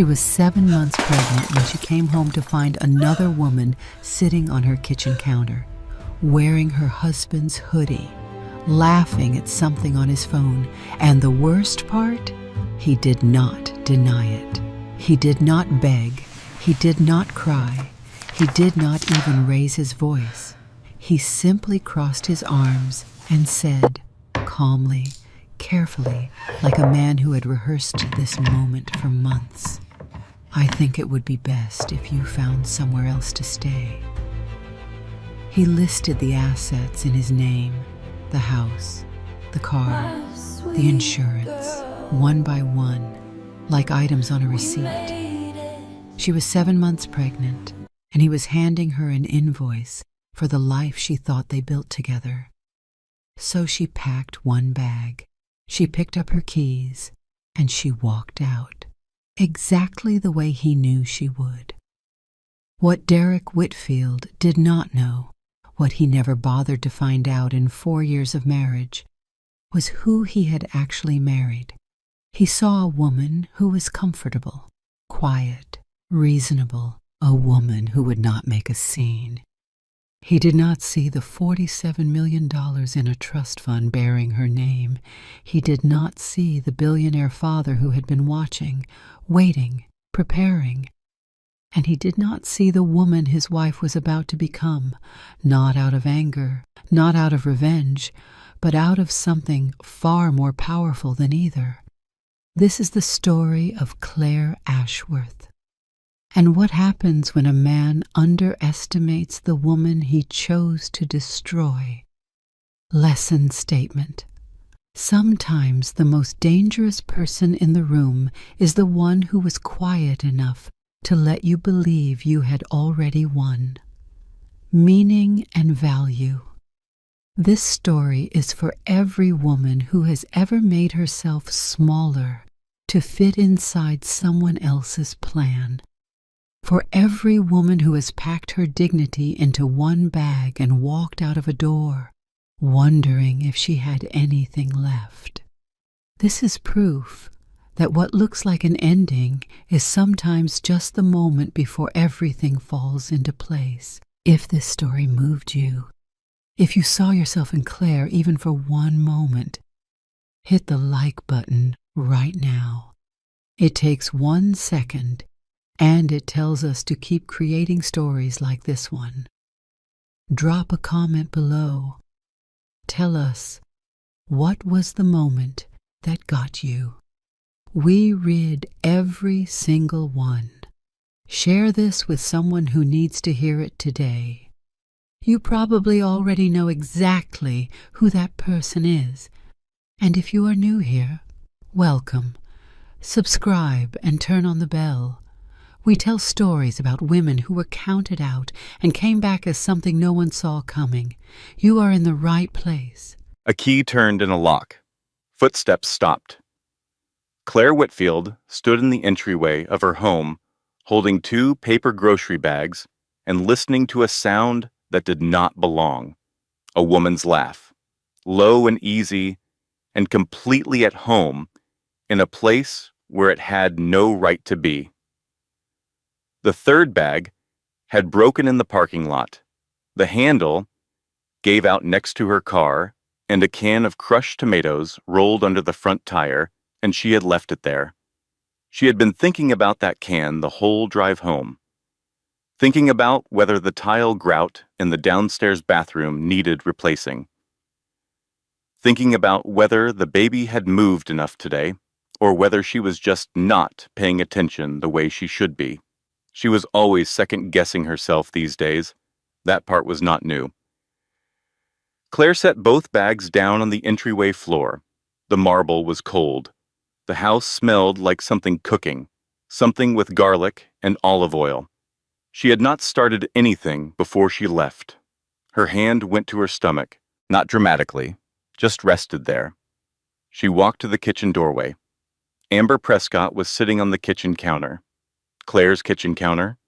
She was 7 months pregnant when she came home to find another woman sitting on her kitchen counter, wearing her husband's hoodie, laughing at something on his phone. And the worst part? He did not deny it. He did not beg. He did not cry. He did not even raise his voice. He simply crossed his arms and said, calmly, carefully, like a man who had rehearsed this moment for months, "I think it would be best if you found somewhere else to stay." He listed the assets in his name, the house, the car, the insurance, one by one, like items on a receipt. She was 7 months pregnant, and he was handing her an invoice for the life she thought they built together. So she packed one bag, she picked up her keys, and she walked out, exactly the way he knew she would. What Derek Whitfield did not know, what he never bothered to find out in 4 years of marriage, was who he had actually married. He saw a woman who was comfortable, quiet, reasonable, a woman who would not make a scene. He did not see the $47 million in a trust fund bearing her name. He did not see the billionaire father who had been watching, waiting, preparing. And he did not see the woman his wife was about to become, not out of anger, not out of revenge, but out of something far more powerful than either. This is the story of Claire Ashworth. And what happens when a man underestimates the woman he chose to destroy? Lesson statement. Sometimes the most dangerous person in the room is the one who was quiet enough to let you believe you had already won. Meaning and value. This story is for every woman who has ever made herself smaller to fit inside someone else's plan. For every woman who has packed her dignity into one bag and walked out of a door, wondering if she had anything left. This is proof that what looks like an ending is sometimes just the moment before everything falls into place. If this story moved you, if you saw yourself in Claire even for one moment, hit the like button right now. It takes 1 second, and it tells us to keep creating stories like this one. Drop a comment below. Tell us, what was the moment that got you? We read every single one. Share this with someone who needs to hear it today. You probably already know exactly who that person is. And if you are new here, welcome. Subscribe and turn on the bell. We tell stories about women who were counted out and came back as something no one saw coming. You are in the right place. A key turned in a lock. Footsteps stopped. Claire Whitfield stood in the entryway of her home, holding 2 paper grocery bags and listening to a sound that did not belong. A woman's laugh, low and easy and completely at home in a place where it had no right to be. The third bag had broken in the parking lot. The handle gave out next to her car, and a can of crushed tomatoes rolled under the front tire, and she had left it there. She had been thinking about that can the whole drive home, thinking about whether the tile grout in the downstairs bathroom needed replacing, thinking about whether the baby had moved enough today, or whether she was just not paying attention the way she should be. She was always second-guessing herself these days. That part was not new. Claire set both bags down on the entryway floor. The marble was cold. The house smelled like something cooking, something with garlic and olive oil. She had not started anything before she left. Her hand went to her stomach, not dramatically, just rested there. She walked to the kitchen doorway. Amber Prescott was sitting on the kitchen counter. Claire's kitchen counter.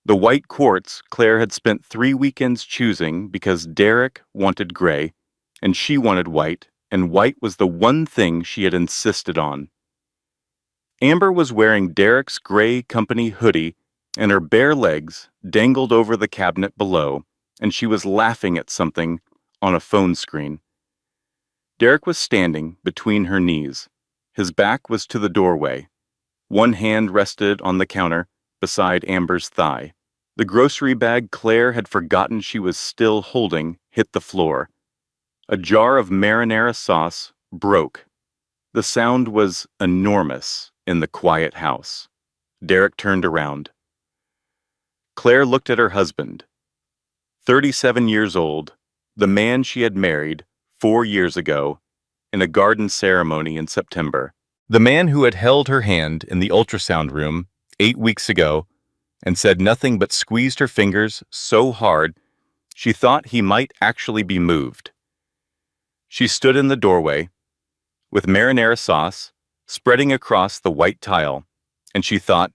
The white quartz Claire had spent 3 weekends choosing because Derek wanted gray, and she wanted white, and white was the one thing she had insisted on. Amber was wearing Derek's gray company hoodie, and her bare legs dangled over the cabinet below, and she was laughing at something on a phone screen. Derek was standing between her knees. His back was to the doorway. One hand rested on the counter beside Amber's thigh. The grocery bag Claire had forgotten she was still holding hit the floor. A jar of marinara sauce broke. The sound was enormous in the quiet house. Derek turned around. Claire looked at her husband. 37 years old, the man she had married 4 years ago in a garden ceremony in September. The man who had held her hand in the ultrasound room 8 weeks ago and said nothing but squeezed her fingers so hard she thought he might actually be moved. She stood in the doorway, with marinara sauce spreading across the white tile, and she thought,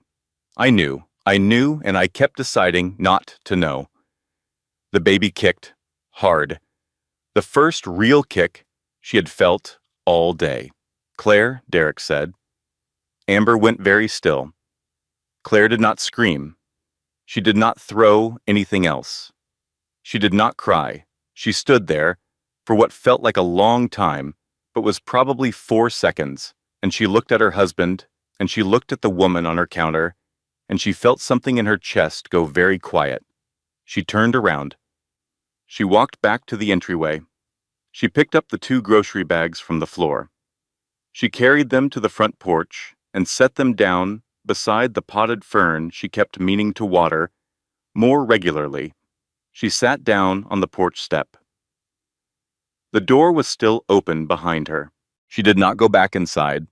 I knew, and I kept deciding not to know. The baby kicked, hard. The first real kick she had felt all day. Claire, Derek said. Amber went very still. Claire did not scream. She did not throw anything else. She did not cry. She stood there for what felt like a long time, but was probably 4 seconds, and she looked at her husband, and she looked at the woman on her counter, and she felt something in her chest go very quiet. She turned around. She walked back to the entryway. She picked up the 2 grocery bags from the floor. She carried them to the front porch and set them down beside the potted fern she kept meaning to water more regularly. She sat down on the porch step. The door was still open behind her. She did not go back inside.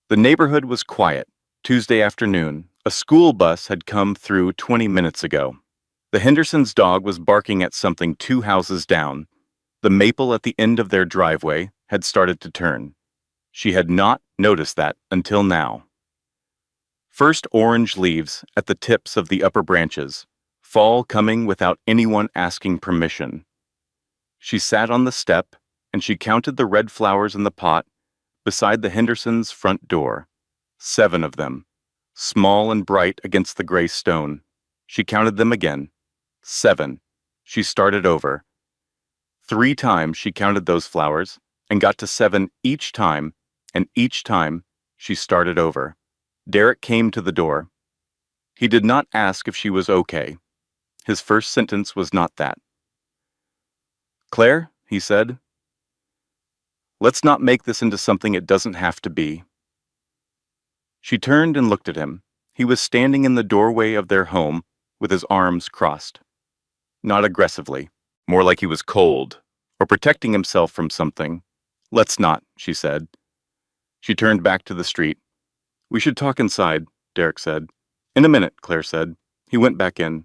The neighborhood was quiet. Tuesday afternoon, a school bus had come through 20 minutes ago. The Hendersons' dog was barking at something 2 houses down. The maple at the end of their driveway had started to turn. She had not noticed that until now. First orange leaves at the tips of the upper branches, fall coming without anyone asking permission. She sat on the step and she counted the red flowers in the pot beside the Hendersons' front door. 7 of them, small and bright against the gray stone. She counted them again. 7. She started over. 3 times she counted those flowers and got to 7 each time, and each time she started over. Derek came to the door. He did not ask if she was okay. His first sentence was not that. Claire, he said, let's not make this into something it doesn't have to be. She turned and looked at him. He was standing in the doorway of their home with his arms crossed. Not aggressively, more like he was cold or protecting himself from something. Let's not, she said. She turned back to the street. We should talk inside, Derek said. In a minute, Claire said. He went back in.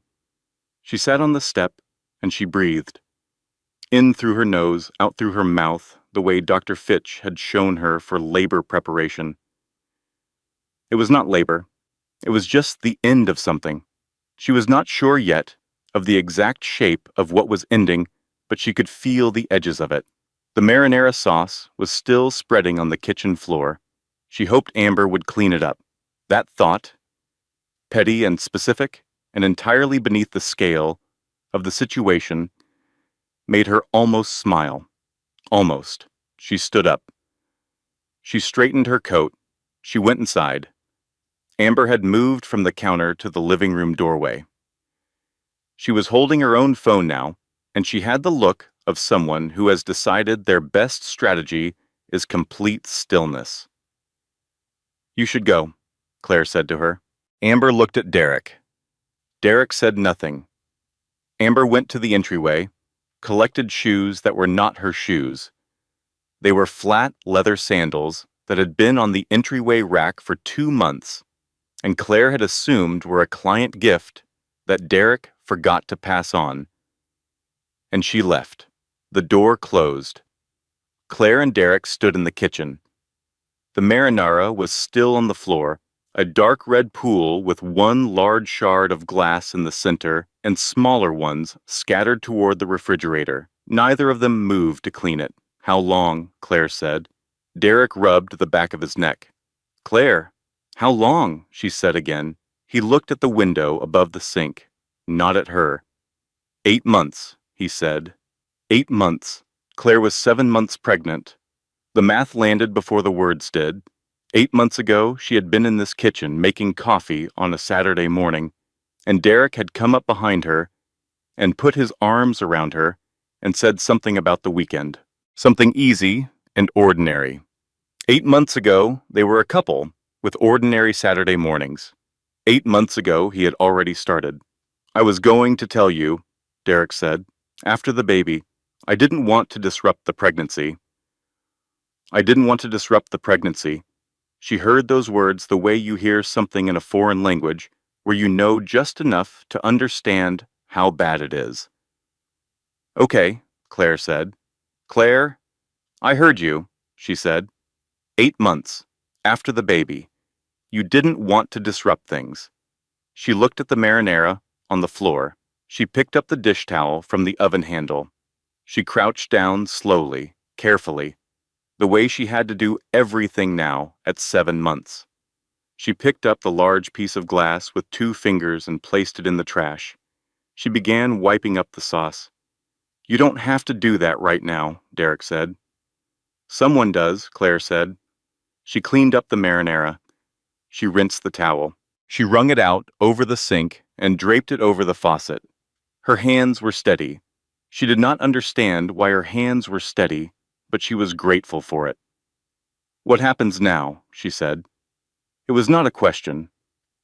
She sat on the step and she breathed. In through her nose, out through her mouth, the way Dr. Fitch had shown her for labor preparation. It was not labor. It was just the end of something. She was not sure yet of the exact shape of what was ending, but she could feel the edges of it. The marinara sauce was still spreading on the kitchen floor. She hoped Amber would clean it up. That thought, petty and specific and entirely beneath the scale of the situation, made her almost smile. Almost. She stood up. She straightened her coat. She went inside. Amber had moved from the counter to the living room doorway. She was holding her own phone now, and she had the look of someone who has decided their best strategy is complete stillness. You should go, Claire said to her. Amber looked at Derek. Derek said nothing. Amber went to the entryway, collected shoes that were not her shoes. They were flat leather sandals that had been on the entryway rack for 2 months, and Claire had assumed were a client gift that Derek forgot to pass on. And she left. The door closed. Claire and Derek stood in the kitchen. The marinara was still on the floor, a dark red pool with one large shard of glass in the center and smaller ones scattered toward the refrigerator. Neither of them moved to clean it. How long? Claire said. Derek rubbed the back of his neck. Claire, How long? She said again. He looked at the window above the sink, not at her. 8 months, he said. 8 months. Claire was 7 months pregnant. The math landed before the words did. 8 months ago, she had been in this kitchen making coffee on a Saturday morning, and Derek had come up behind her and put his arms around her and said something about the weekend. Something easy and ordinary. 8 months ago, they were a couple with ordinary Saturday mornings. 8 months ago, he had already started. I was going to tell you, Derek said, after the baby. I didn't want to disrupt the pregnancy. I didn't want to disrupt the pregnancy. She heard those words the way you hear something in a foreign language, where you know just enough to understand how bad it is. Okay, Claire said. Claire, I heard you, she said. 8 months, after the baby. You didn't want to disrupt things. She looked at the marinara on the floor. She picked up the dish towel from the oven handle. She crouched down slowly, carefully, the way she had to do everything now at 7 months. She picked up the large piece of glass with 2 fingers and placed it in the trash. She began wiping up the sauce. You don't have to do that right now, Derek said. Someone does, Claire said. She cleaned up the marinara. She rinsed the towel. She wrung it out over the sink and draped it over the faucet. Her hands were steady. She did not understand why her hands were steady, but she was grateful for it. What happens now? She said. It was not a question.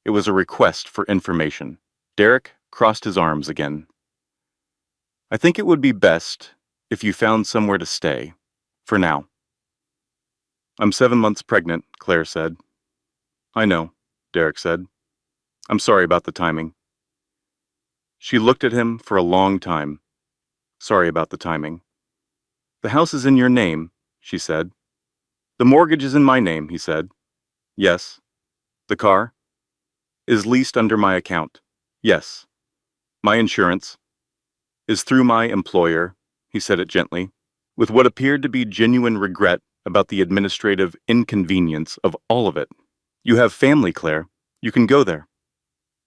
It was a request for information. Derek crossed his arms again. I think it would be best if you found somewhere to stay, for now. I'm 7 months pregnant, Claire said. I know, Derek said. I'm sorry about the timing. She looked at him for a long time. Sorry about the timing. The house is in your name, she said. The mortgage is in my name, he said. Yes. The car? Is leased under my account. Yes. My insurance? Is through my employer, he said it gently, with what appeared to be genuine regret about the administrative inconvenience of all of it. You have family, Claire. You can go there.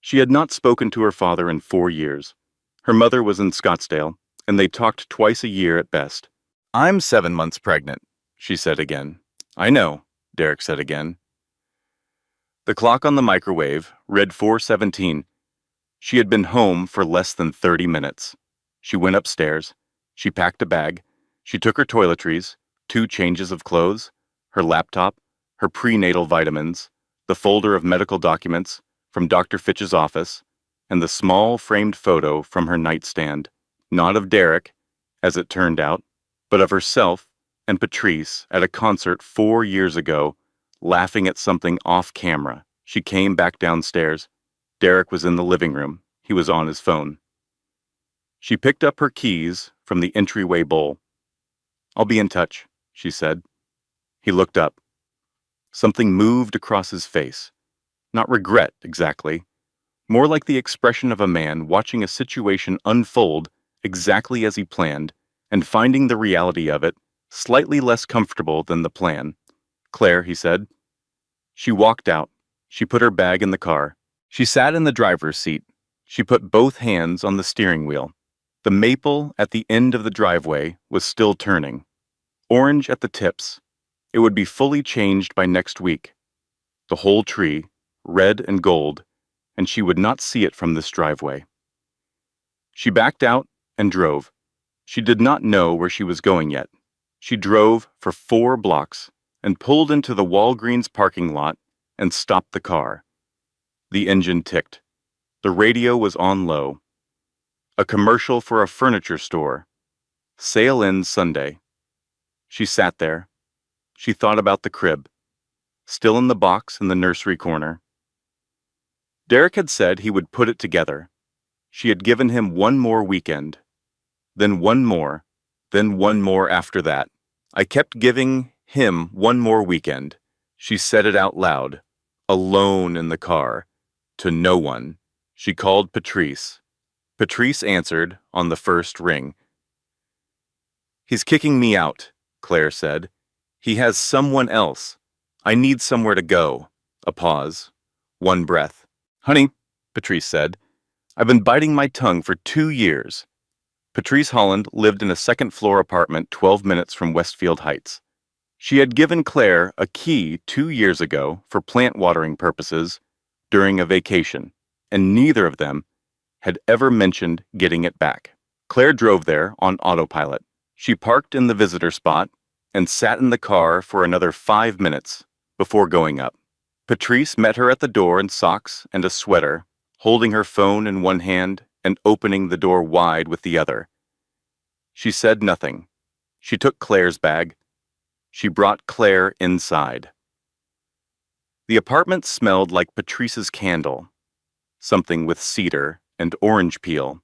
She had not spoken to her father in 4 years. Her mother was in Scottsdale, and they talked twice a year at best. I'm 7 months pregnant, she said again. I know, Derek said again. The clock on the microwave read 4:17. She had been home for less than 30 minutes. She went upstairs. She packed a bag. She took her toiletries, 2 changes of clothes, her laptop, her prenatal vitamins, the folder of medical documents from Dr. Fitch's office, and the small framed photo from her nightstand, not of Derek, as it turned out, but of herself and Patrice at a concert 4 years ago, laughing at something off camera. She came back downstairs. Derek was in the living room. He was on his phone. She picked up her keys from the entryway bowl. I'll be in touch, she said. He looked up. Something moved across his face. Not regret, exactly. More like the expression of a man watching a situation unfold exactly as he planned and finding the reality of it slightly less comfortable than the plan. Claire, he said. She walked out. She put her bag in the car. She sat in the driver's seat. She put both hands on the steering wheel. The maple at the end of the driveway was still turning. Orange at the tips. It would be fully changed by next week. The whole tree, red and gold, and she would not see it from this driveway. She backed out and drove. She did not know where she was going yet. She drove for 4 blocks and pulled into the Walgreens parking lot and stopped the car. The engine ticked. The radio was on low. A commercial for a furniture store. Sale ends Sunday. She sat there. She thought about the crib, still in the box in the nursery corner. Derek had said he would put it together. She had given him 1 more weekend, then 1 more, then 1 more after that. I kept giving him 1 more weekend. She said it out loud, alone in the car, to no one. She called Patrice. Patrice answered on the first ring. He's kicking me out, Claire said. He has someone else. I need somewhere to go. A pause. One breath. Honey, Patrice said, I've been biting my tongue for 2 years. Patrice Holland lived in a second-floor apartment 12 minutes from Westfield Heights. She had given Claire a key 2 years ago for plant watering purposes during a vacation, and neither of them had ever mentioned getting it back. Claire drove there on autopilot. She parked in the visitor spot and sat in the car for another 5 minutes before going up. Patrice met her at the door in socks and a sweater, holding her phone in one hand and opening the door wide with the other. She said nothing. She took Claire's bag. She brought Claire inside. The apartment smelled like Patrice's candle, something with cedar and orange peel.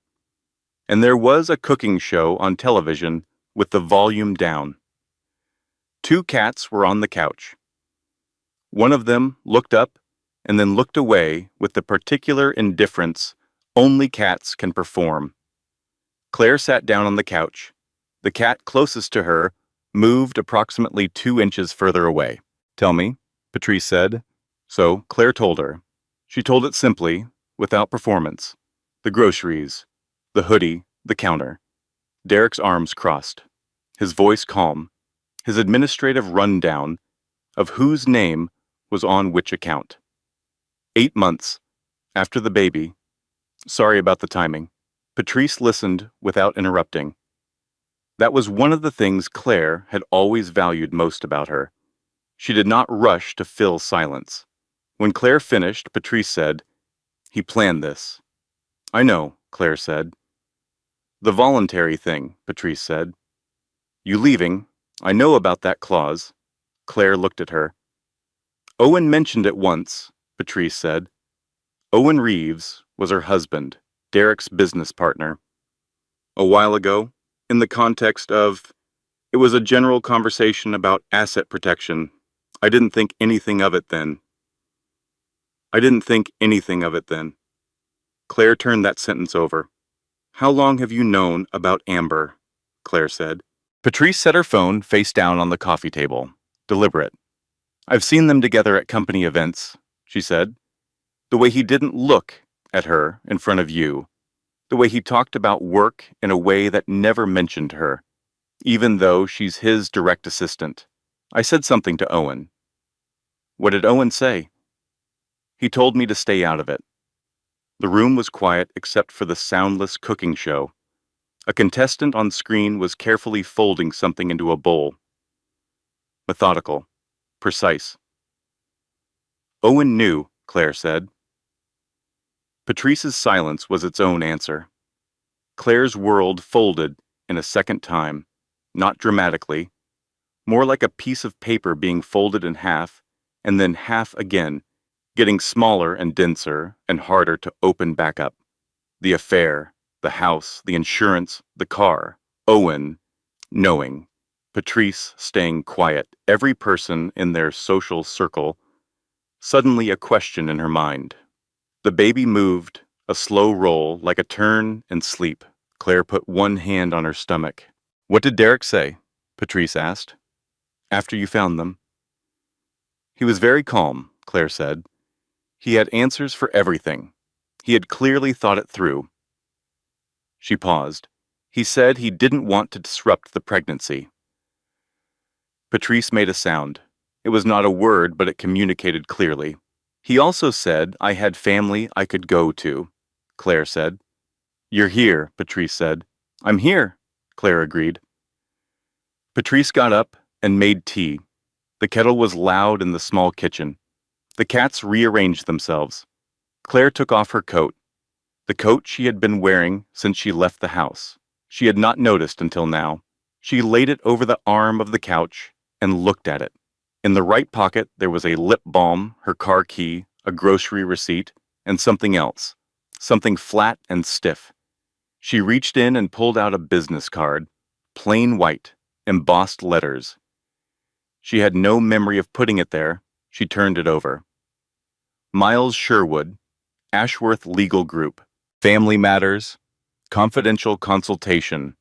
And there was a cooking show on television with the volume down. 2 cats were on the couch. One of them looked up and then looked away with the particular indifference only cats can perform. Claire sat down on the couch. The cat closest to her moved approximately 2 inches further away. Tell me, Patrice said. So Claire told her. She told it simply, without performance. The groceries, the hoodie, the counter. Derek's arms crossed, his voice calm, his administrative rundown of whose name was on which account. 8 months after the baby. Sorry about the timing. Patrice listened without interrupting. That was one of the things Claire had always valued most about her. She did not rush to fill silence. When Claire finished, Patrice said, He planned this. I know, Claire said. The voluntary thing, Patrice said. You leaving, I know about that clause. Claire looked at her. Owen mentioned it once, Patrice said. Owen Reeves was her husband, Derek's business partner. A while ago, in the context of, it was a general conversation about asset protection. I didn't think anything of it then. Claire turned that sentence over. How long have you known about Amber? Claire said. Patrice set her phone face down on the coffee table, deliberate. I've seen them together at company events, she said. The way he didn't look at her in front of you. The way he talked about work in a way that never mentioned her, even though she's his direct assistant. I said something to Owen. What did Owen say? He told me to stay out of it. The room was quiet except for the soundless cooking show. A contestant on screen was carefully folding something into a bowl. Methodical. Precise. Owen knew, Claire said. Patrice's silence was its own answer. Claire's world folded in a second time, not dramatically, more like a piece of paper being folded in half and then half again, getting smaller and denser and harder to open back up. The affair, the house, the insurance, the car, Owen, knowing, Patrice staying quiet, every person in their social circle, suddenly a question in her mind. The baby moved, a slow roll, like a turn and sleep. Claire put one hand on her stomach. What did Derek say? Patrice asked. After you found them. He was very calm, Claire said. He had answers for everything. He had clearly thought it through. She paused. He said he didn't want to disrupt the pregnancy. Patrice made a sound. It was not a word, but it communicated clearly. He also said I had family I could go to, Claire said. You're here, Patrice said. I'm here, Claire agreed. Patrice got up and made tea. The kettle was loud in the small kitchen. The cats rearranged themselves. Claire took off her coat, the coat she had been wearing since she left the house. She had not noticed until now. She laid it over the arm of the couch and looked at it. In the right pocket there was a lip balm, her car key, a grocery receipt, and something else, something flat and stiff. She reached in and pulled out a business card, plain white, embossed letters. She had no memory of putting it there. She turned it over. Miles Sherwood, Ashworth Legal Group, Family Matters, Confidential Consultation.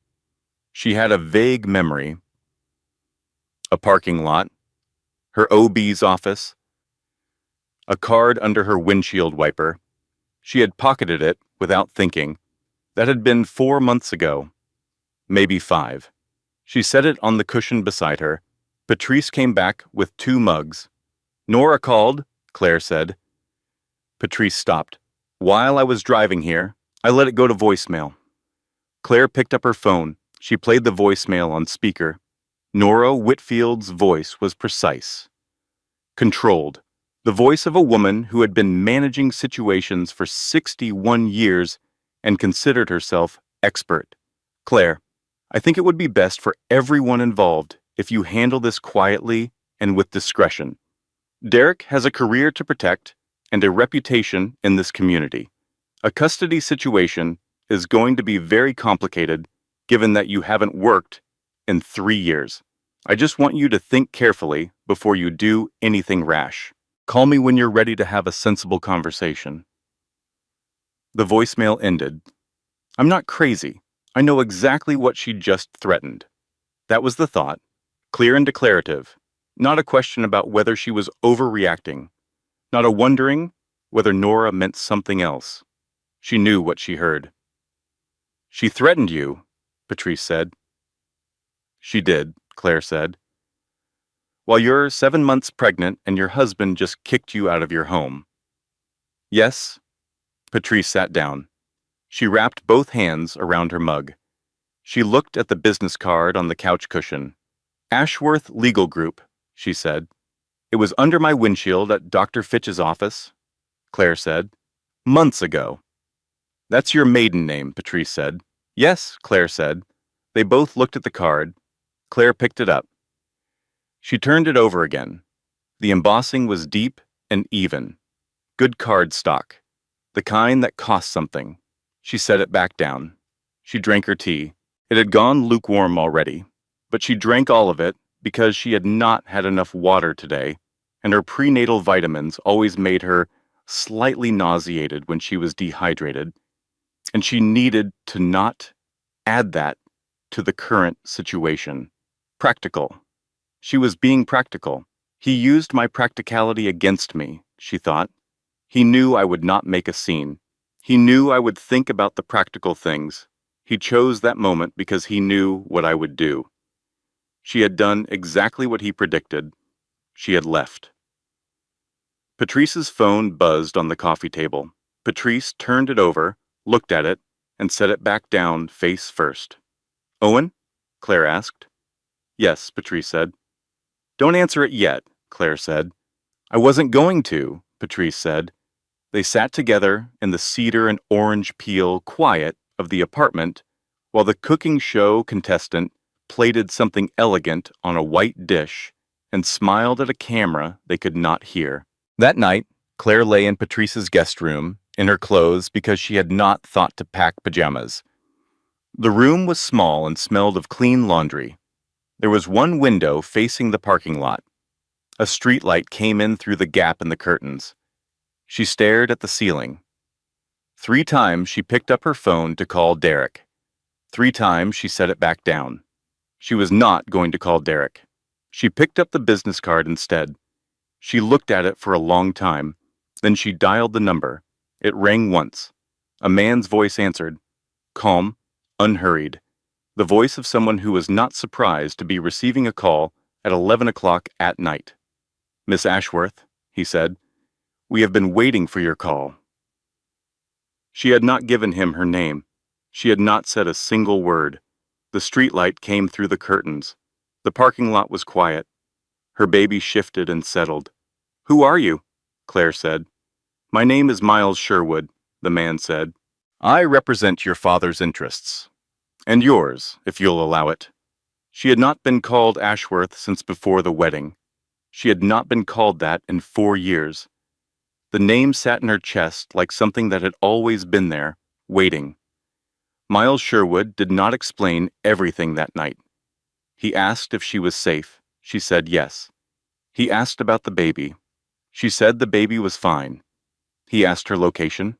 She had a vague memory. A parking lot, her OB's office, a card under her windshield wiper. She had pocketed it without thinking. That had been 4 months ago. Maybe 5. She set it on the cushion beside her. Patrice came back with 2 mugs. "Nora called," Claire said. Patrice stopped. "While I was driving here, I let it go to voicemail." Claire picked up her phone. She played the voicemail on speaker. Nora Whitfield's voice was precise, controlled. The voice of a woman who had been managing situations for 61 years and considered herself expert. "Claire, I think it would be best for everyone involved if you handle this quietly and with discretion. Derek has a career to protect and a reputation in this community. A custody situation is going to be very complicated given that you haven't worked in 3 years. I just want you to think carefully before you do anything rash. Call me when you're ready to have a sensible conversation." The voicemail ended. "I'm not crazy. I know exactly what she just threatened." That was the thought, clear and declarative, not a question about whether she was overreacting, not a wondering whether Nora meant something else. She knew what she heard. "She threatened you," Patrice said. "She did," Claire said. "While you're 7 months pregnant and your husband just kicked you out of your home." "Yes." Patrice sat down. She wrapped both hands around her mug. She looked at the business card on the couch cushion. "Ashworth Legal Group," she said. "It was under my windshield at Dr. Fitch's office," Claire said. "Months ago." "That's your maiden name," Patrice said. "Yes," Claire said. They both looked at the card. Claire picked it up. She turned it over again. The embossing was deep and even. Good card stock. The kind that cost something. She set it back down. She drank her tea. It had gone lukewarm already, but she drank all of it because she had not had enough water today, and her prenatal vitamins always made her slightly nauseated when she was dehydrated, and she needed to not add that to the current situation. Practical. She was being practical. "He used my practicality against me," she thought. "He knew I would not make a scene. He knew I would think about the practical things. He chose that moment because he knew what I would do." She had done exactly what he predicted. She had left. Patrice's phone buzzed on the coffee table. Patrice turned it over, looked at it, and set it back down face first. "Owen?" Claire asked. "Yes," Patrice said. "Don't answer it yet," Claire said. "I wasn't going to," Patrice said. They sat together in the cedar and orange peel quiet of the apartment while the cooking show contestant plated something elegant on a white dish and smiled at a camera they could not hear. That night, Claire lay in Patrice's guest room in her clothes because she had not thought to pack pajamas. The room was small and smelled of clean laundry. There was one window facing the parking lot. A street light came in through the gap in the curtains. She stared at the ceiling. 3 times she picked up her phone to call Derek. 3 times she set it back down. She was not going to call Derek. She picked up the business card instead. She looked at it for a long time. Then she dialed the number. It rang once. A man's voice answered. Calm, unhurried. The voice of someone who was not surprised to be receiving a call at 11 o'clock at night. "Miss Ashworth," he said, "we have been waiting for your call." She had not given him her name. She had not said a single word. The streetlight came through the curtains. The parking lot was quiet. Her baby shifted and settled. "Who are you?" Claire said. "My name is Miles Sherwood," the man said. "I represent your father's interests. And yours, if you'll allow it." She had not been called Ashworth since before the wedding. She had not been called that in 4 years. The name sat in her chest like something that had always been there, waiting. Miles Sherwood did not explain everything that night. He asked if she was safe. She said yes. He asked about the baby. She said the baby was fine. He asked her location.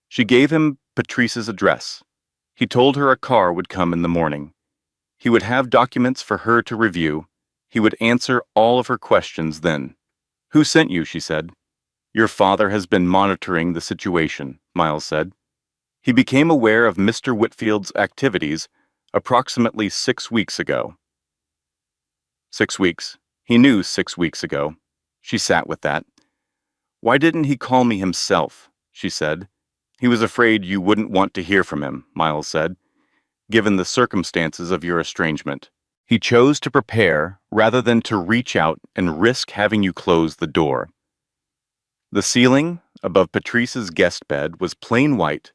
She gave him Patrice's address. He told her a car would come in the morning. He would have documents for her to review. He would answer all of her questions then. "Who sent you?" she said. Your father has been monitoring the situation, Miles said. He became aware of Mr. Whitfield's activities approximately 6 weeks ago. 6 weeks. He knew 6 weeks ago. She sat with that. Why didn't he call me himself? She said. He was afraid you wouldn't want to hear from him, Miles said, given the circumstances of your estrangement. He chose to prepare rather than to reach out and risk having you close the door. The ceiling above Patrice's guest bed was plain white,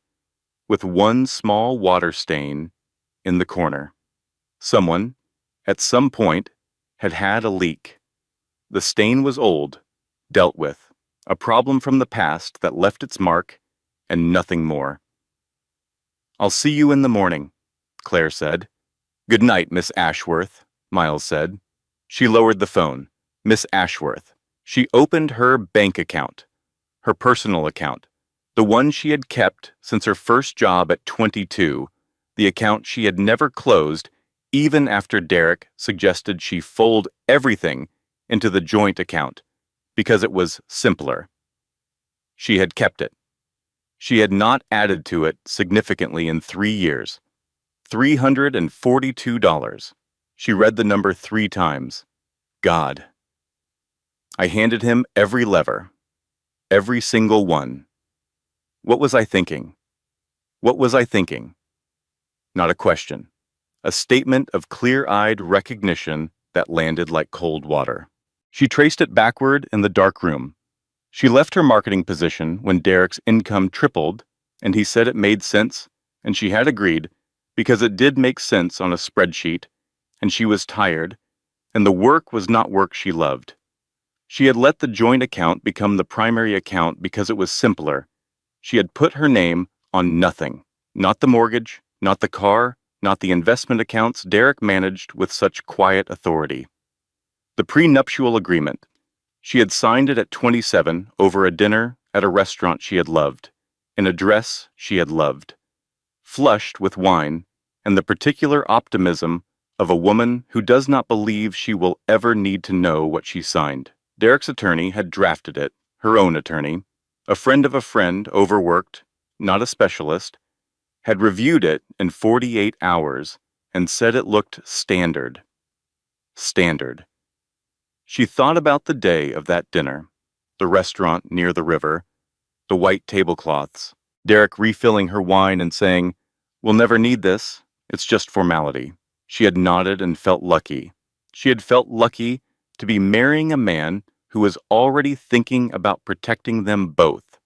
with one small water stain in the corner. Someone, at some point, had had a leak. The stain was old, dealt with, a problem from the past that left its mark, and nothing more. I'll see you in the morning, Claire said. Good night, Miss Ashworth, Miles said. She lowered the phone. Miss Ashworth. She opened her bank account, her personal account, the one she had kept since her first job at 22, the account she had never closed, even after Derek suggested she fold everything into the joint account, because it was simpler. She had kept it. She had not added to it significantly in 3 years. $342. She read the number 3 times. God. I handed him every lever. Every single one. What was I thinking? What was I thinking? Not a question. A statement of clear-eyed recognition that landed like cold water. She traced it backward in the dark room. She left her marketing position when Derek's income tripled, and he said it made sense, and she had agreed, because it did make sense on a spreadsheet, and she was tired, and the work was not work she loved. She had let the joint account become the primary account because it was simpler. She had put her name on nothing, not the mortgage, not the car, not the investment accounts Derek managed with such quiet authority. The prenuptial agreement. She had signed it at 27 over a dinner at a restaurant she had loved, in a dress she had loved, flushed with wine and the particular optimism of a woman who does not believe she will ever need to know what she signed. Derek's attorney had drafted it, her own attorney. A friend of a friend, overworked, not a specialist, had reviewed it in 48 hours and said it looked standard. Standard. She thought about the day of that dinner, the restaurant near the river, the white tablecloths, Derek refilling her wine and saying, "We'll never need this, it's just formality." She had nodded and felt lucky. She had felt lucky to be marrying a man who was already thinking about protecting them both.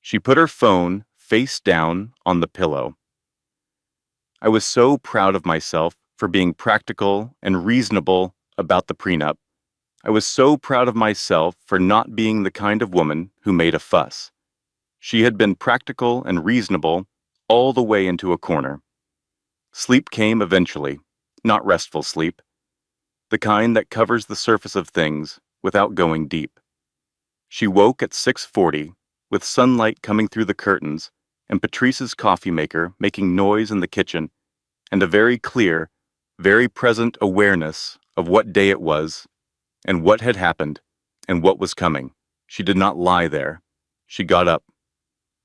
She put her phone face down on the pillow. I was so proud of myself for being practical and reasonable about the prenup. I was so proud of myself for not being the kind of woman who made a fuss. She had been practical and reasonable all the way into a corner. Sleep came eventually, not restful sleep, the kind that covers the surface of things without going deep. She woke at 6:40, with sunlight coming through the curtains and Patrice's coffee maker making noise in the kitchen, and a very clear, very present awareness of what day it was, and what had happened, and what was coming. She did not lie there. She got up.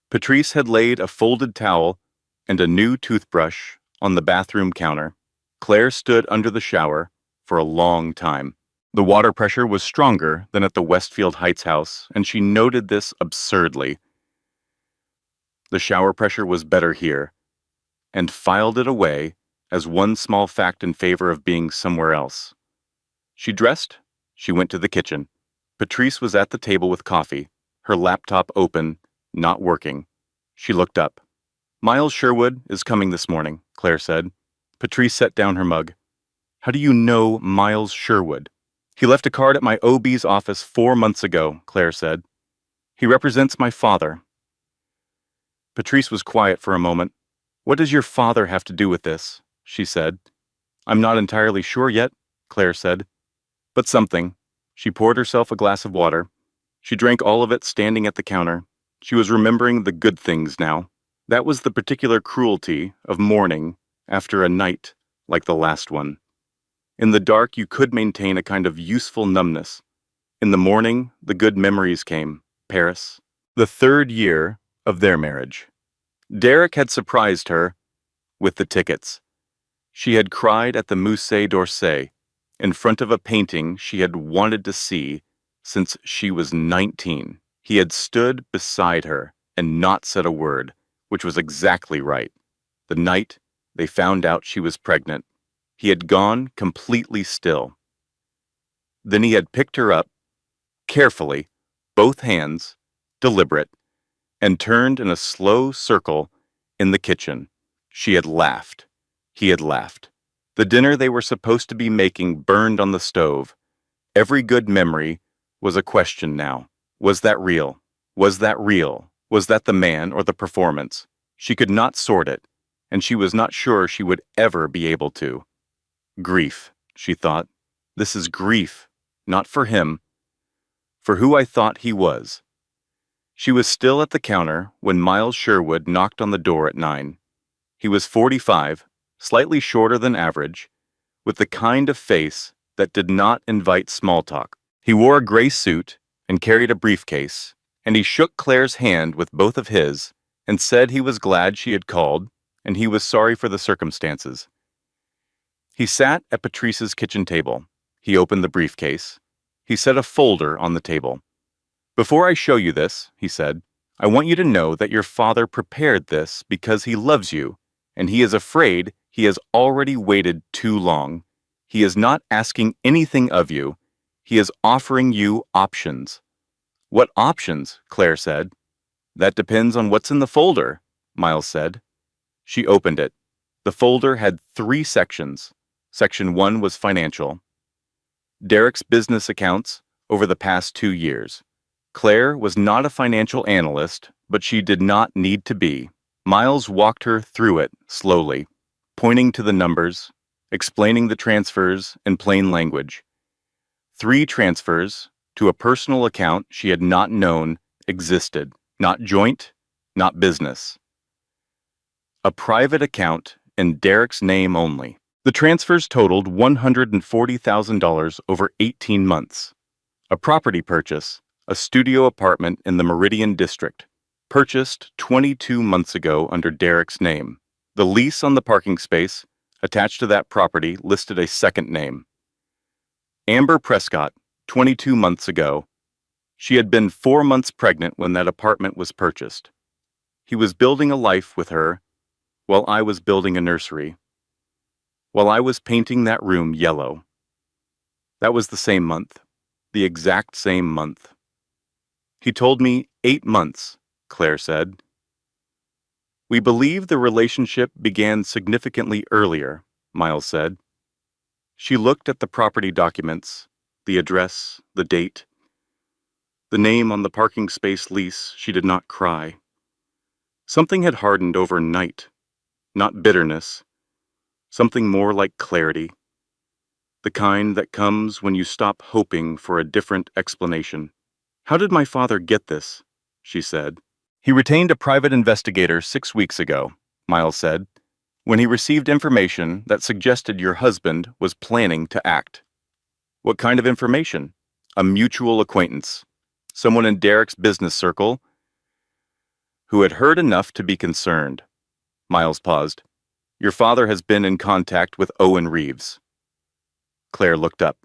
Patrice had laid a folded towel and a new toothbrush on the bathroom counter. Claire stood under the shower for a long time. The water pressure was stronger than at the Westfield Heights house, and she noted this absurdly. The shower pressure was better here, and filed it away as one small fact in favor of being somewhere else. She dressed. She went to the kitchen. Patrice was at the table with coffee, her laptop open, not working. She looked up. "Miles Sherwood is coming this morning," Claire said. Patrice set down her mug. "How do you know Miles Sherwood?" "He left a card at my OB's office 4 months ago," Claire said. "He represents my father." Patrice was quiet for a moment. "What does your father have to do with this?" she said. "I'm not entirely sure yet," Claire said. "But something." She poured herself a glass of water. She drank all of it standing at the counter. She was remembering the good things now. That was the particular cruelty of mourning after a night like the last one. In the dark, you could maintain a kind of useful numbness. In the morning, the good memories came. Paris. The 3rd year of their marriage. Derek had surprised her with the tickets. She had cried at the Musée d'Orsay in front of a painting she had wanted to see since she was 19. He had stood beside her and not said a word, which was exactly right. The night they found out she was pregnant, he had gone completely still. Then he had picked her up, carefully, both hands, deliberate, and turned in a slow circle in the kitchen. She had laughed. He had laughed. The dinner they were supposed to be making burned on the stove. Every good memory was a question now. Was that real? Was that real? Was that the man or the performance? She could not sort it, and she was not sure she would ever be able to. Grief, she thought. This is grief, not for him, for who I thought he was. She was still at the counter when Miles Sherwood knocked on the door at 9. He was 45, slightly shorter than average, with the kind of face that did not invite small talk. He wore a gray suit and carried a briefcase, and he shook Claire's hand with both of his and said he was glad she had called and he was sorry for the circumstances. He sat at Patrice's kitchen table. He opened the briefcase. He set a folder on the table. "Before I show you this," he said, "I want you to know that your father prepared this because he loves you, and he is afraid he has already waited too long. He is not asking anything of you. He is offering you options." "What options?" Claire said. "That depends on what's in the folder," Miles said. She opened it. The folder had 3 sections. Section 1 was financial. Derek's business accounts over the past 2 years. Claire was not a financial analyst, but she did not need to be. Miles walked her through it slowly, pointing to the numbers, explaining the transfers in plain language. 3 transfers to a personal account she had not known existed, not joint, not business. A private account in Derek's name only. The transfers totaled $140,000 over 18 months. A property purchase, a studio apartment in the Meridian District, purchased 22 months ago under Derek's name. The lease on the parking space attached to that property listed a second name. Amber Prescott, 22 months ago. She had been 4 months pregnant when that apartment was purchased. He was building a life with her while I was building a nursery, while I was painting that room yellow. That was the same month, the exact same month. He told me 8 months, Claire said. We believe the relationship began significantly earlier, Miles said. She looked at the property documents, the address, the date. The name on the parking space lease. She did not cry. Something had hardened overnight, not bitterness, something more like clarity, the kind that comes when you stop hoping for a different explanation. How did my father get this? She said. He retained a private investigator 6 weeks ago, Miles said, when he received information that suggested your husband was planning to act. What kind of information? A mutual acquaintance, someone in Derek's business circle who had heard enough to be concerned. Miles paused. Your father has been in contact with Owen Reeves. Claire looked up.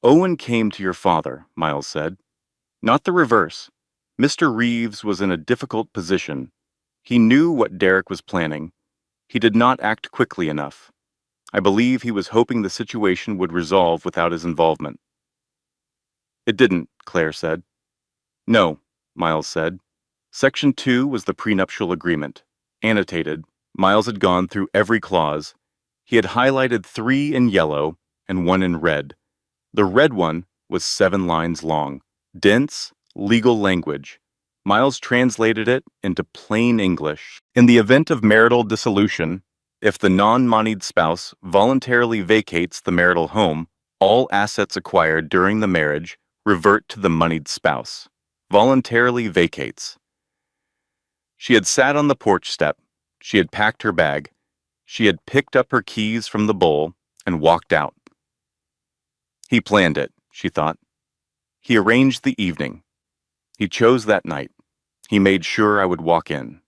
Owen came to your father, Miles said. Not the reverse. Mr. Reeves was in a difficult position. He knew what Derek was planning. He did not act quickly enough. I believe he was hoping the situation would resolve without his involvement. It didn't, Claire said. No, Miles said. Section 2 was the prenuptial agreement. Annotated. Miles had gone through every clause. He had highlighted 3 in yellow and 1 in red. The red one was 7 lines long. Dense, legal language. Miles translated it into plain English. In the event of marital dissolution, if the non-moneyed spouse voluntarily vacates the marital home, all assets acquired during the marriage revert to the moneyed spouse. Voluntarily vacates. She had sat on the porch step. She had packed her bag. She had picked up her keys from the bowl and walked out. He planned it, she thought. He arranged the evening. He chose that night. He made sure I would walk in.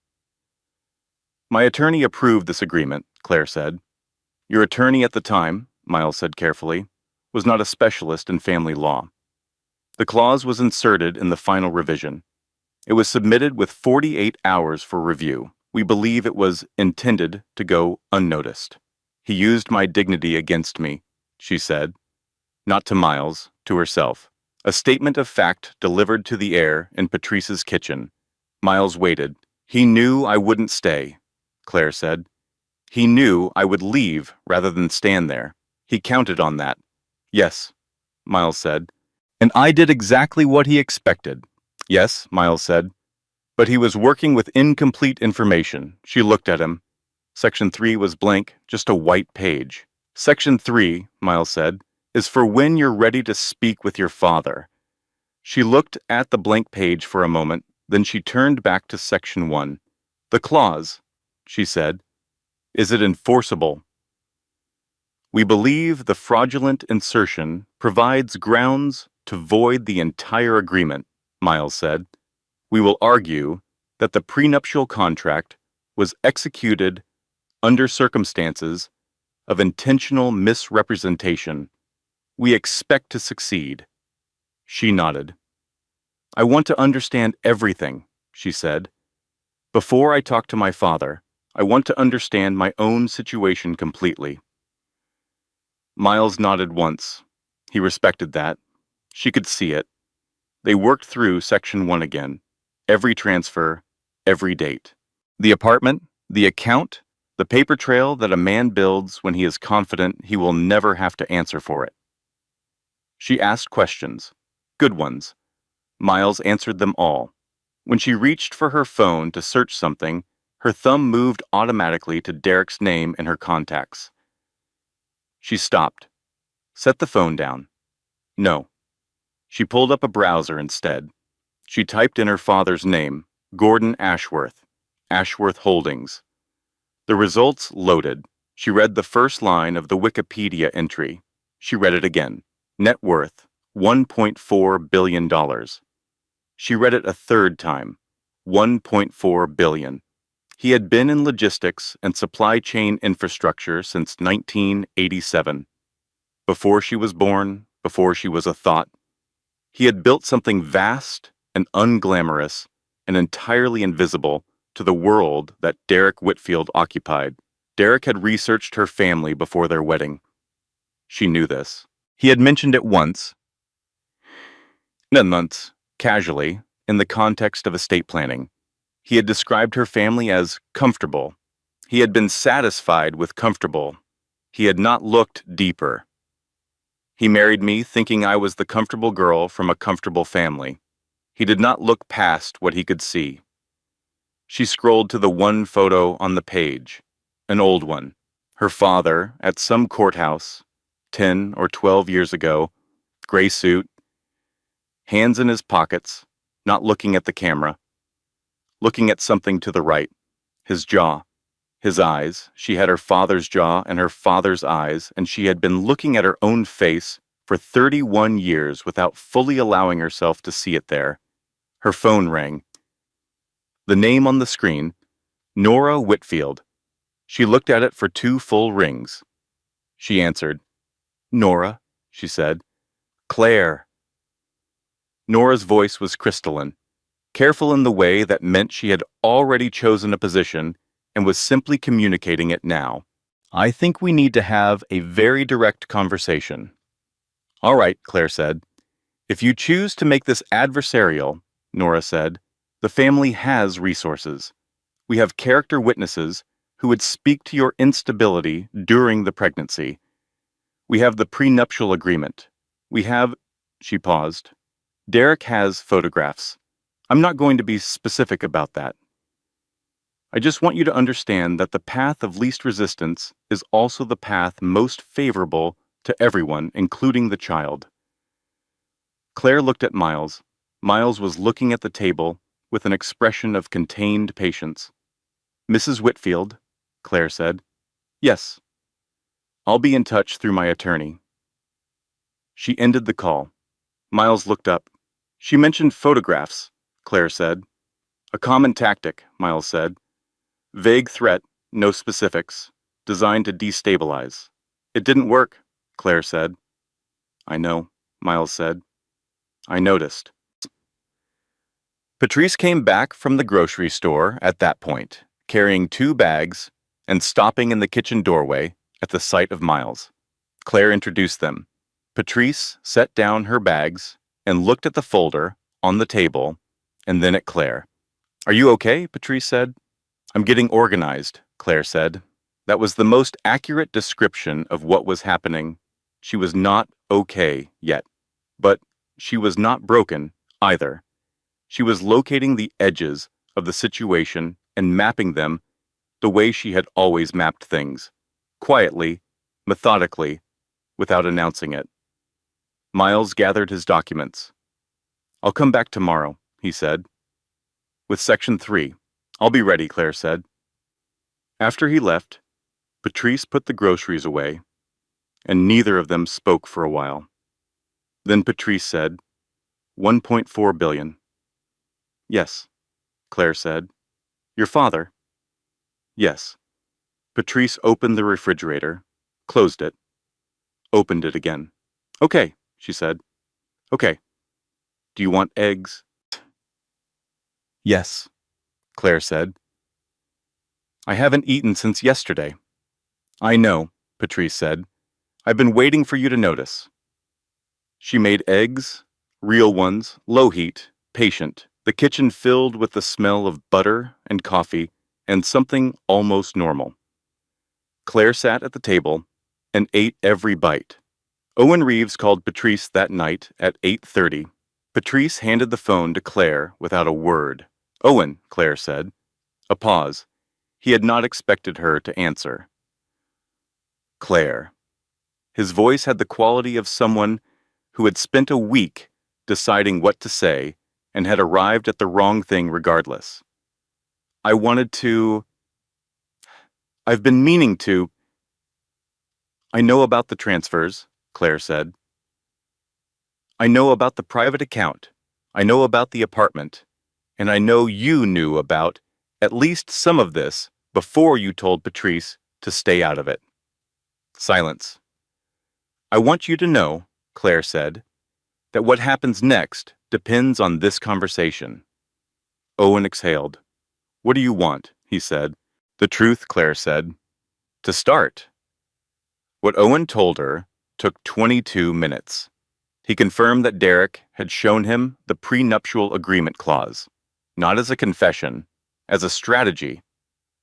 My attorney approved this agreement, Claire said. Your attorney at the time, Miles said carefully, was not a specialist in family law. The clause was inserted in the final revision. It was submitted with 48 hours for review. We believe it was intended to go unnoticed. He used my dignity against me, she said. Not to Miles, to herself. A statement of fact delivered to the heir in Patrice's kitchen. Miles waited. He knew I wouldn't stay, Claire said. He knew I would leave rather than stand there. He counted on that. Yes, Miles said. And I did exactly what he expected. Yes, Miles said. But he was working with incomplete information. She looked at him. Section 3 was blank, just a white page. Section 3, Miles said, is for when you're ready to speak with your father. She looked at the blank page for a moment, then she turned back to Section 1. The clause, she said, is it enforceable? We believe the fraudulent insertion provides grounds to void the entire agreement, Miles said. We will argue that the prenuptial contract was executed under circumstances of intentional misrepresentation. We expect to succeed. She nodded. I want to understand everything, she said. Before I talk to my father, I want to understand my own situation completely. Miles nodded once. He respected that. She could see it. They worked through Section 1 again. Every transfer, every date. The apartment, the account, the paper trail that a man builds when he is confident he will never have to answer for it. She asked questions, good ones. Miles answered them all. When she reached for her phone to search something, her thumb moved automatically to Derek's name in her contacts. She stopped. Set the phone down. No. She pulled up a browser instead. She typed in her father's name, Gordon Ashworth, Ashworth Holdings. The results loaded. She read the first line of the Wikipedia entry. She read it again. Net worth, $1.4 billion. She read it a third time. $1.4 billion. He had been in logistics and supply chain infrastructure since 1987. Before she was born, before she was a thought. He had built something vast and unglamorous and entirely invisible to the world that Derek Whitfield occupied. Derek had researched her family before their wedding. She knew this. He had mentioned it once, casually, in the context of estate planning. He had described her family as comfortable. He had been satisfied with comfortable. He had not looked deeper. He married me thinking I was the comfortable girl from a comfortable family. He did not look past what he could see. She scrolled to the one photo on the page, an old one. Her father at some courthouse, 10 or 12 years ago, gray suit, hands in his pockets, not looking at the camera, looking at something to the right, his jaw, his eyes. She had her father's jaw and her father's eyes, and she had been looking at her own face for 31 years without fully allowing herself to see it there. Her phone rang. The name on the screen, Nora Whitfield. She looked at it for 2 full rings. She answered. Nora, she said. Claire. Nora's voice was crystalline, careful in the way that meant she had already chosen a position and was simply communicating it now. I think we need to have a very direct conversation. All right, Claire said. If you choose to make this adversarial, Nora said, the family has resources. We have character witnesses who would speak to your instability during the pregnancy. We have the prenuptial agreement. We have, she paused. Derek has photographs. I'm not going to be specific about that. I just want you to understand that the path of least resistance is also the path most favorable to everyone, including the child. Claire looked at Miles. Miles was looking at the table with an expression of contained patience. Mrs. Whitfield, Claire said. Yes. I'll be in touch through my attorney. She ended the call. Miles looked up. She mentioned photographs, Claire said. A common tactic, Miles said. Vague threat, no specifics, designed to destabilize. It didn't work, Claire said. I know, Miles said. I noticed. Patrice came back from the grocery store at that point, carrying 2 bags and stopping in the kitchen doorway at the sight of Miles. Claire introduced them. Patrice set down her bags and looked at the folder on the table and then at Claire. Are you okay? Patrice said. I'm getting organized, Claire said. That was the most accurate description of what was happening. She was not okay yet, but she was not broken either. She was locating the edges of the situation and mapping them the way she had always mapped things, quietly, methodically, without announcing it. Miles gathered his documents. I'll come back tomorrow, he said. With Section 3. I'll be ready, Claire said. After he left, Patrice put the groceries away, and neither of them spoke for a while. Then Patrice said, 1.4 billion. Yes, Claire said. Your father? Yes. Patrice opened the refrigerator, closed it, opened it again. Okay, she said. Okay. Do you want eggs? Yes, Claire said. I haven't eaten since yesterday. I know, Patrice said. I've been waiting for you to notice. She made eggs, real ones, low heat, patient, the kitchen filled with the smell of butter and coffee and something almost normal. Claire sat at the table and ate every bite. Owen Reeves called Patrice that night at 8:30. Patrice handed the phone to Claire without a word. Owen, Claire said. A pause. He had not expected her to answer. Claire. His voice had the quality of someone who had spent a week deciding what to say and had arrived at the wrong thing regardless. I've been meaning to. I know about the transfers, Claire said. I know about the private account. I know about the apartment. And I know you knew about at least some of this before you told Patrice to stay out of it. Silence. I want you to know, Claire said, that what happens next depends on this conversation. Owen exhaled. What do you want? He said. The truth, Claire said. To start. What Owen told her took 22 minutes. He confirmed that Derek had shown him the prenuptial agreement clause, not as a confession, as a strategy.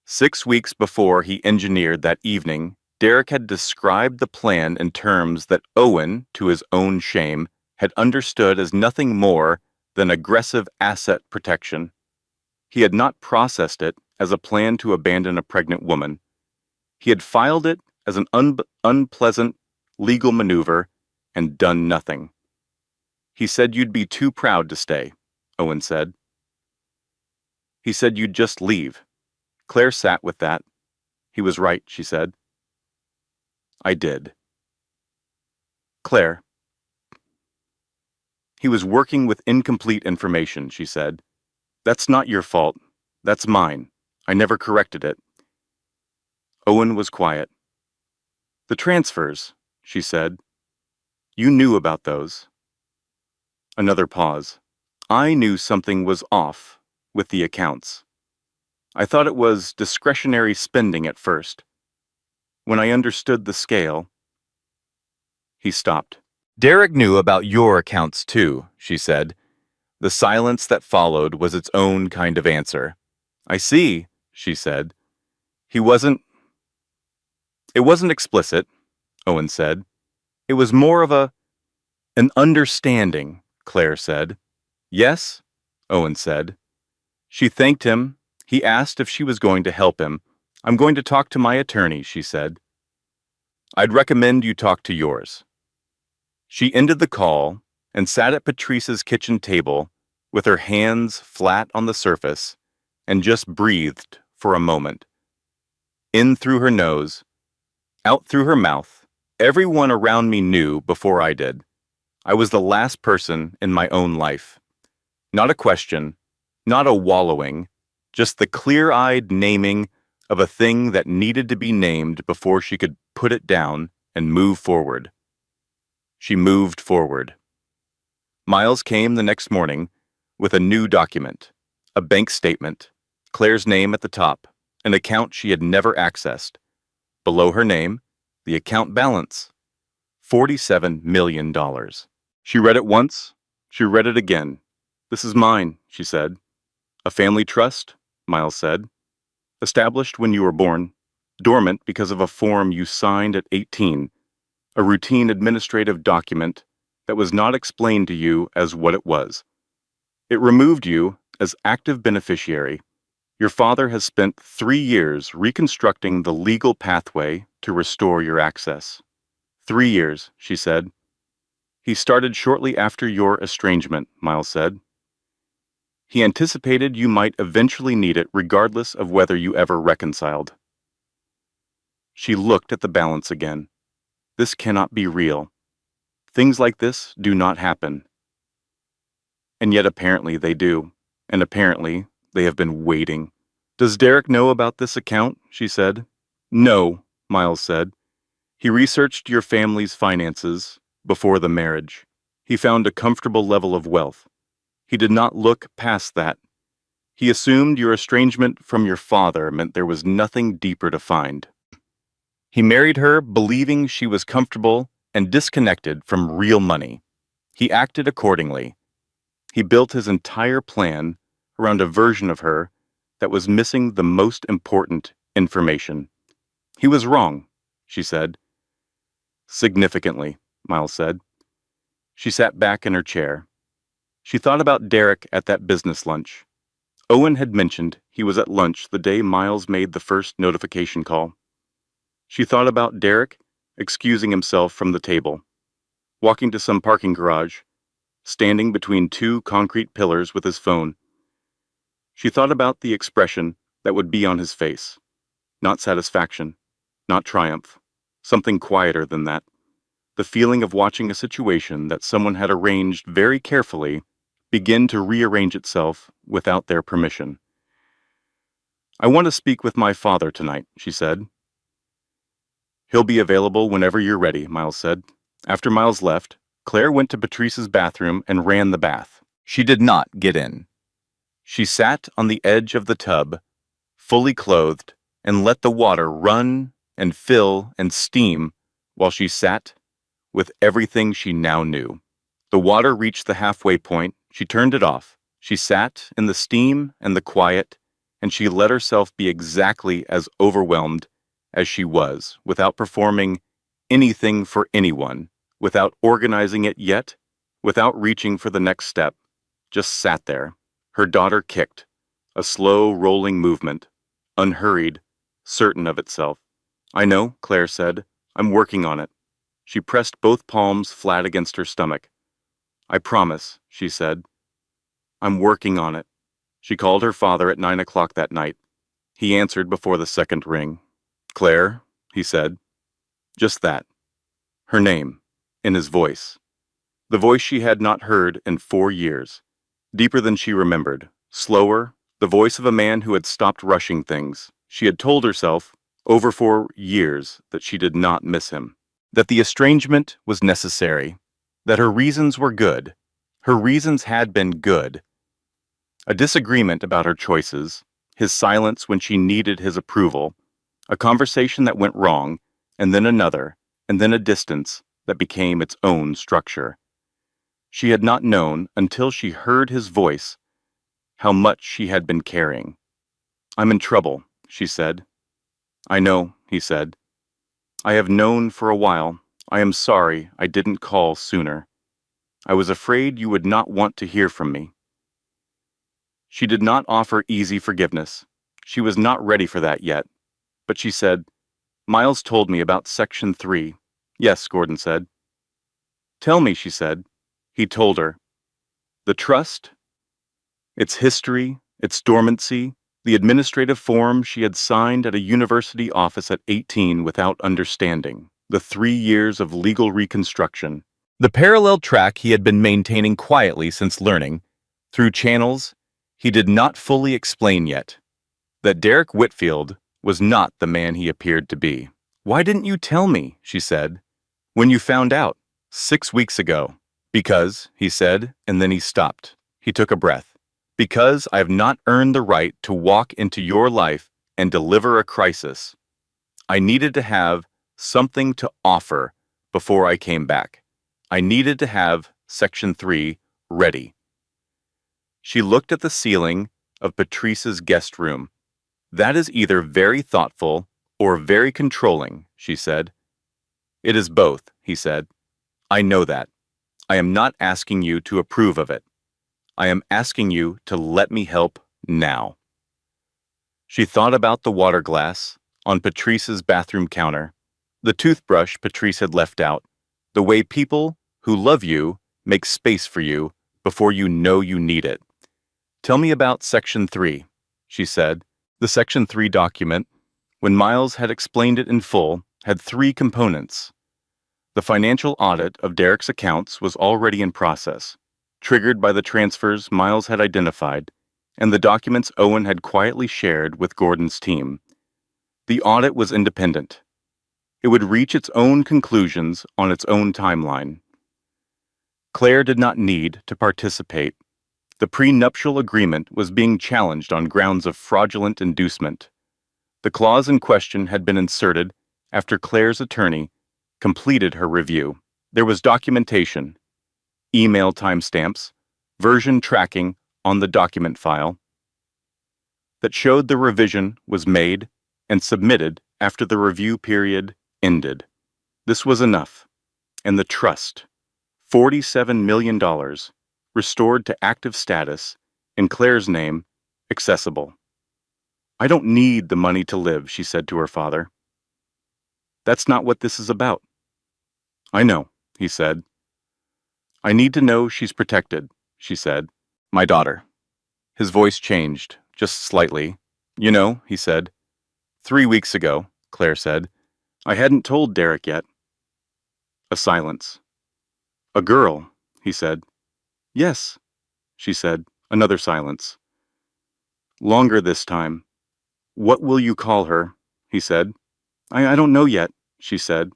6 weeks before he engineered that evening, Derek had described the plan in terms that Owen, to his own shame, had understood as nothing more than aggressive asset protection. He had not processed it as a plan to abandon a pregnant woman. He had filed it as an unpleasant legal maneuver and done nothing. He said you'd be too proud to stay, Owen said. He said you'd just leave. Claire sat with that. He was right, she said. I did. Claire. He was working with incomplete information, she said. That's not your fault. That's mine. I never corrected it. Owen was quiet. The transfers, she said. You knew about those. Another pause. I knew something was off with the accounts. I thought it was discretionary spending at first. When I understood the scale, he stopped. Derek knew about your accounts too, she said. The silence that followed was its own kind of answer. I see, she said. It wasn't explicit, Owen said. It was more of an understanding, Claire said. Yes, Owen said. She thanked him. He asked if she was going to help him. I'm going to talk to my attorney, she said. I'd recommend you talk to yours. She ended the call and sat at Patrice's kitchen table with her hands flat on the surface and just breathed for a moment. In through her nose, out through her mouth. Everyone around me knew before I did. I was the last person in my own life. Not a question, not a wallowing, just the clear-eyed naming of a thing that needed to be named before she could put it down and move forward. She moved forward. Miles came the next morning with a new document, a bank statement, Claire's name at the top, an account she had never accessed. Below her name, the account balance, $47 million. She read it once, she read it again. This is mine, she said. A family trust, Miles said. Established when you were born, dormant because of a form you signed at 18, a routine administrative document that was not explained to you as what it was. It removed you as active beneficiary. Your father has spent 3 years reconstructing the legal pathway to restore your access. 3 years, she said. He started shortly after your estrangement, Miles said. He anticipated you might eventually need it regardless of whether you ever reconciled. She looked at the balance again. This cannot be real. Things like this do not happen. And yet apparently they do, and apparently they have been waiting. Does Derek know about this account? She said. No, Miles said. He researched your family's finances before the marriage. He found a comfortable level of wealth. He did not look past that. He assumed your estrangement from your father meant there was nothing deeper to find. He married her believing she was comfortable and disconnected from real money. He acted accordingly. He built his entire plan around a version of her that was missing the most important information. He was wrong, she said. Significantly, Miles said. She sat back in her chair. She thought about Derek at that business lunch. Owen had mentioned he was at lunch the day Miles made the first notification call. She thought about Derek excusing himself from the table, walking to some parking garage, standing between 2 concrete pillars with his phone. She thought about the expression that would be on his face. Not satisfaction, not triumph, something quieter than that. The feeling of watching a situation that someone had arranged very carefully begin to rearrange itself without their permission. I want to speak with my father tonight, she said. He'll be available whenever you're ready, Miles said. After Miles left, Claire went to Patrice's bathroom and ran the bath. She did not get in. She sat on the edge of the tub, fully clothed, and let the water run and fill and steam while she sat with everything she now knew. The water reached the halfway point. She turned it off. She sat in the steam and the quiet, and she let herself be exactly as overwhelmed as she was, without performing anything for anyone, without organizing it yet, without reaching for the next step. Just sat there. Her daughter kicked, a slow rolling movement, unhurried, certain of itself. I know, Claire said. I'm working on it. She pressed both palms flat against her stomach. I promise, she said. I'm working on it. She called her father at 9 o'clock that night. He answered before the second ring. Claire, he said. Just that. Her name, in his voice. The voice she had not heard in 4 years. Deeper than she remembered. Slower, the voice of a man who had stopped rushing things. She had told herself, over 4 years, that she did not miss him. That the estrangement was necessary. That her reasons were good. Her reasons had been good. A disagreement about her choices, his silence when she needed his approval, a conversation that went wrong, and then another, and then a distance that became its own structure. She had not known, until she heard his voice, how much she had been carrying. I'm in trouble, she said. I know, he said. I have known for a while. I am sorry I didn't call sooner. I was afraid you would not want to hear from me. She did not offer easy forgiveness. She was not ready for that yet. But she said, Miles told me about Section 3. Yes, Gordon said. Tell me, she said. He told her. The trust, its history, its dormancy, the administrative form she had signed at a university office at 18 without understanding, the 3 years of legal reconstruction, The parallel track he had been maintaining quietly since learning, through channels he did not fully explain yet, that Derek Whitfield was not the man he appeared to be. "Why didn't you tell me?" she said. "When you found out, 6 weeks ago." "Because," he said, and then he stopped. He took a breath. "Because I've not earned the right to walk into your life and deliver a crisis. I needed to have something to offer before I came back. I needed to have Section 3 ready." She looked at the ceiling of Patrice's guest room. "That is either very thoughtful or very controlling," she said. "It is both," he said. "I know that. I am not asking you to approve of it. I am asking you to let me help now." She thought about the water glass on Patrice's bathroom counter, the toothbrush Patrice had left out, the way people who love you make space for you before you know you need it. "Tell me about Section 3, she said. The Section 3 document, when Miles had explained it in full, had 3 components. The financial audit of Derek's accounts was already in process, triggered by the transfers Miles had identified, and the documents Owen had quietly shared with Gordon's team. The audit was independent. It would reach its own conclusions on its own timeline. Claire did not need to participate. The prenuptial agreement was being challenged on grounds of fraudulent inducement. The clause in question had been inserted after Claire's attorney completed her review. There was documentation, email timestamps, version tracking on the document file that showed the revision was made and submitted after the review period ended. This was enough, and the trust, $47 million, restored to active status, in Claire's name, accessible. "I don't need the money to live," she said to her father. "That's not what this is about." "I know," he said. "I need to know she's protected," she said. "My daughter." His voice changed, just slightly. "You know," he said. 3 weeks ago," Claire said. "I hadn't told Derek yet." A silence. "A girl," he said. "Yes," she said. Another silence. Longer this time. "What will you call her?" he said. I don't know yet," she said.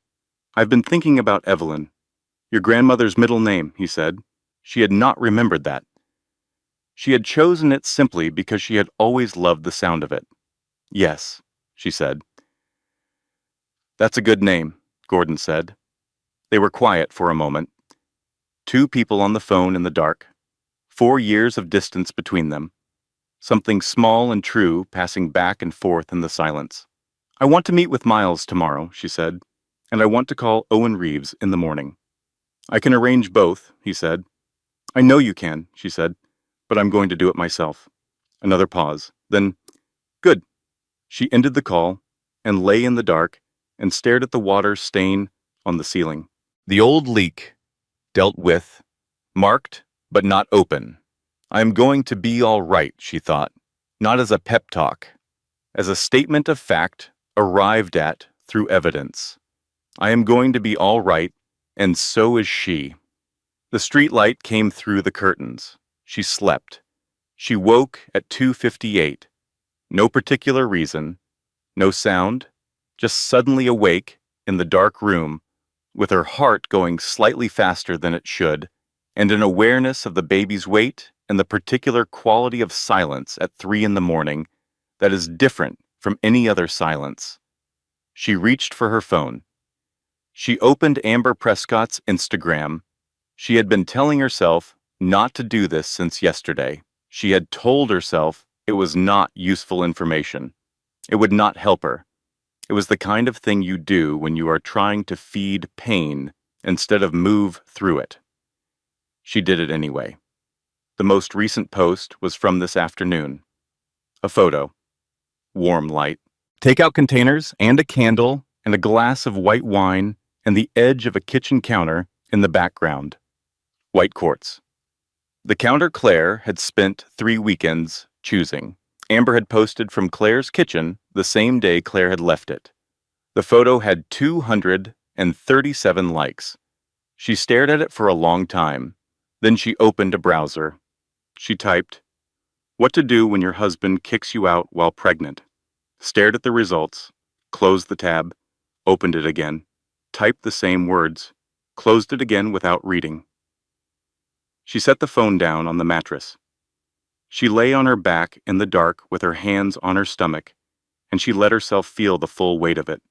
"I've been thinking about Evelyn." "Your grandmother's middle name," he said. She had not remembered that. She had chosen it simply because she had always loved the sound of it. "Yes," she said. "That's a good name," Gordon said. They were quiet for a moment. 2 people on the phone in the dark. 4 years of distance between them. Something small and true passing back and forth in the silence. "I want to meet with Miles tomorrow," she said, "and I want to call Owen Reeves in the morning." "I can arrange both," he said. "I know you can," she said, "but I'm going to do it myself." Another pause. Then, "Good." She ended the call and lay in the dark and stared at the water stain on the ceiling. The old leak, dealt with, marked but not open. "I am going to be all right," she thought, not as a pep talk, as a statement of fact arrived at through evidence. I am going to be all right, and so is she. The street light came through the curtains. She slept. She woke at 2:58. No particular reason, no sound, just suddenly awake in the dark room, with her heart going slightly faster than it should, and an awareness of the baby's weight and the particular quality of silence at 3 in the morning that is different from any other silence. She reached for her phone. She opened Amber Prescott's Instagram. She had been telling herself not to do this since yesterday. She had told herself it was not useful information. It would not help her. It was the kind of thing you do when you are trying to feed pain instead of move through it. She did it anyway. The most recent post was from this afternoon. A photo. Warm light. Takeout containers and a candle and a glass of white wine and the edge of a kitchen counter in the background. White quartz. The counter Claire had spent 3 weekends choosing. Amber had posted from Claire's kitchen the same day Claire had left it. The photo had 237 likes. She stared at it for a long time. Then she opened a browser. She typed, "What to do when your husband kicks you out while pregnant." Stared at the results, closed the tab, opened it again, typed the same words, closed it again without reading. She set the phone down on the mattress. She lay on her back in the dark with her hands on her stomach, and she let herself feel the full weight of it.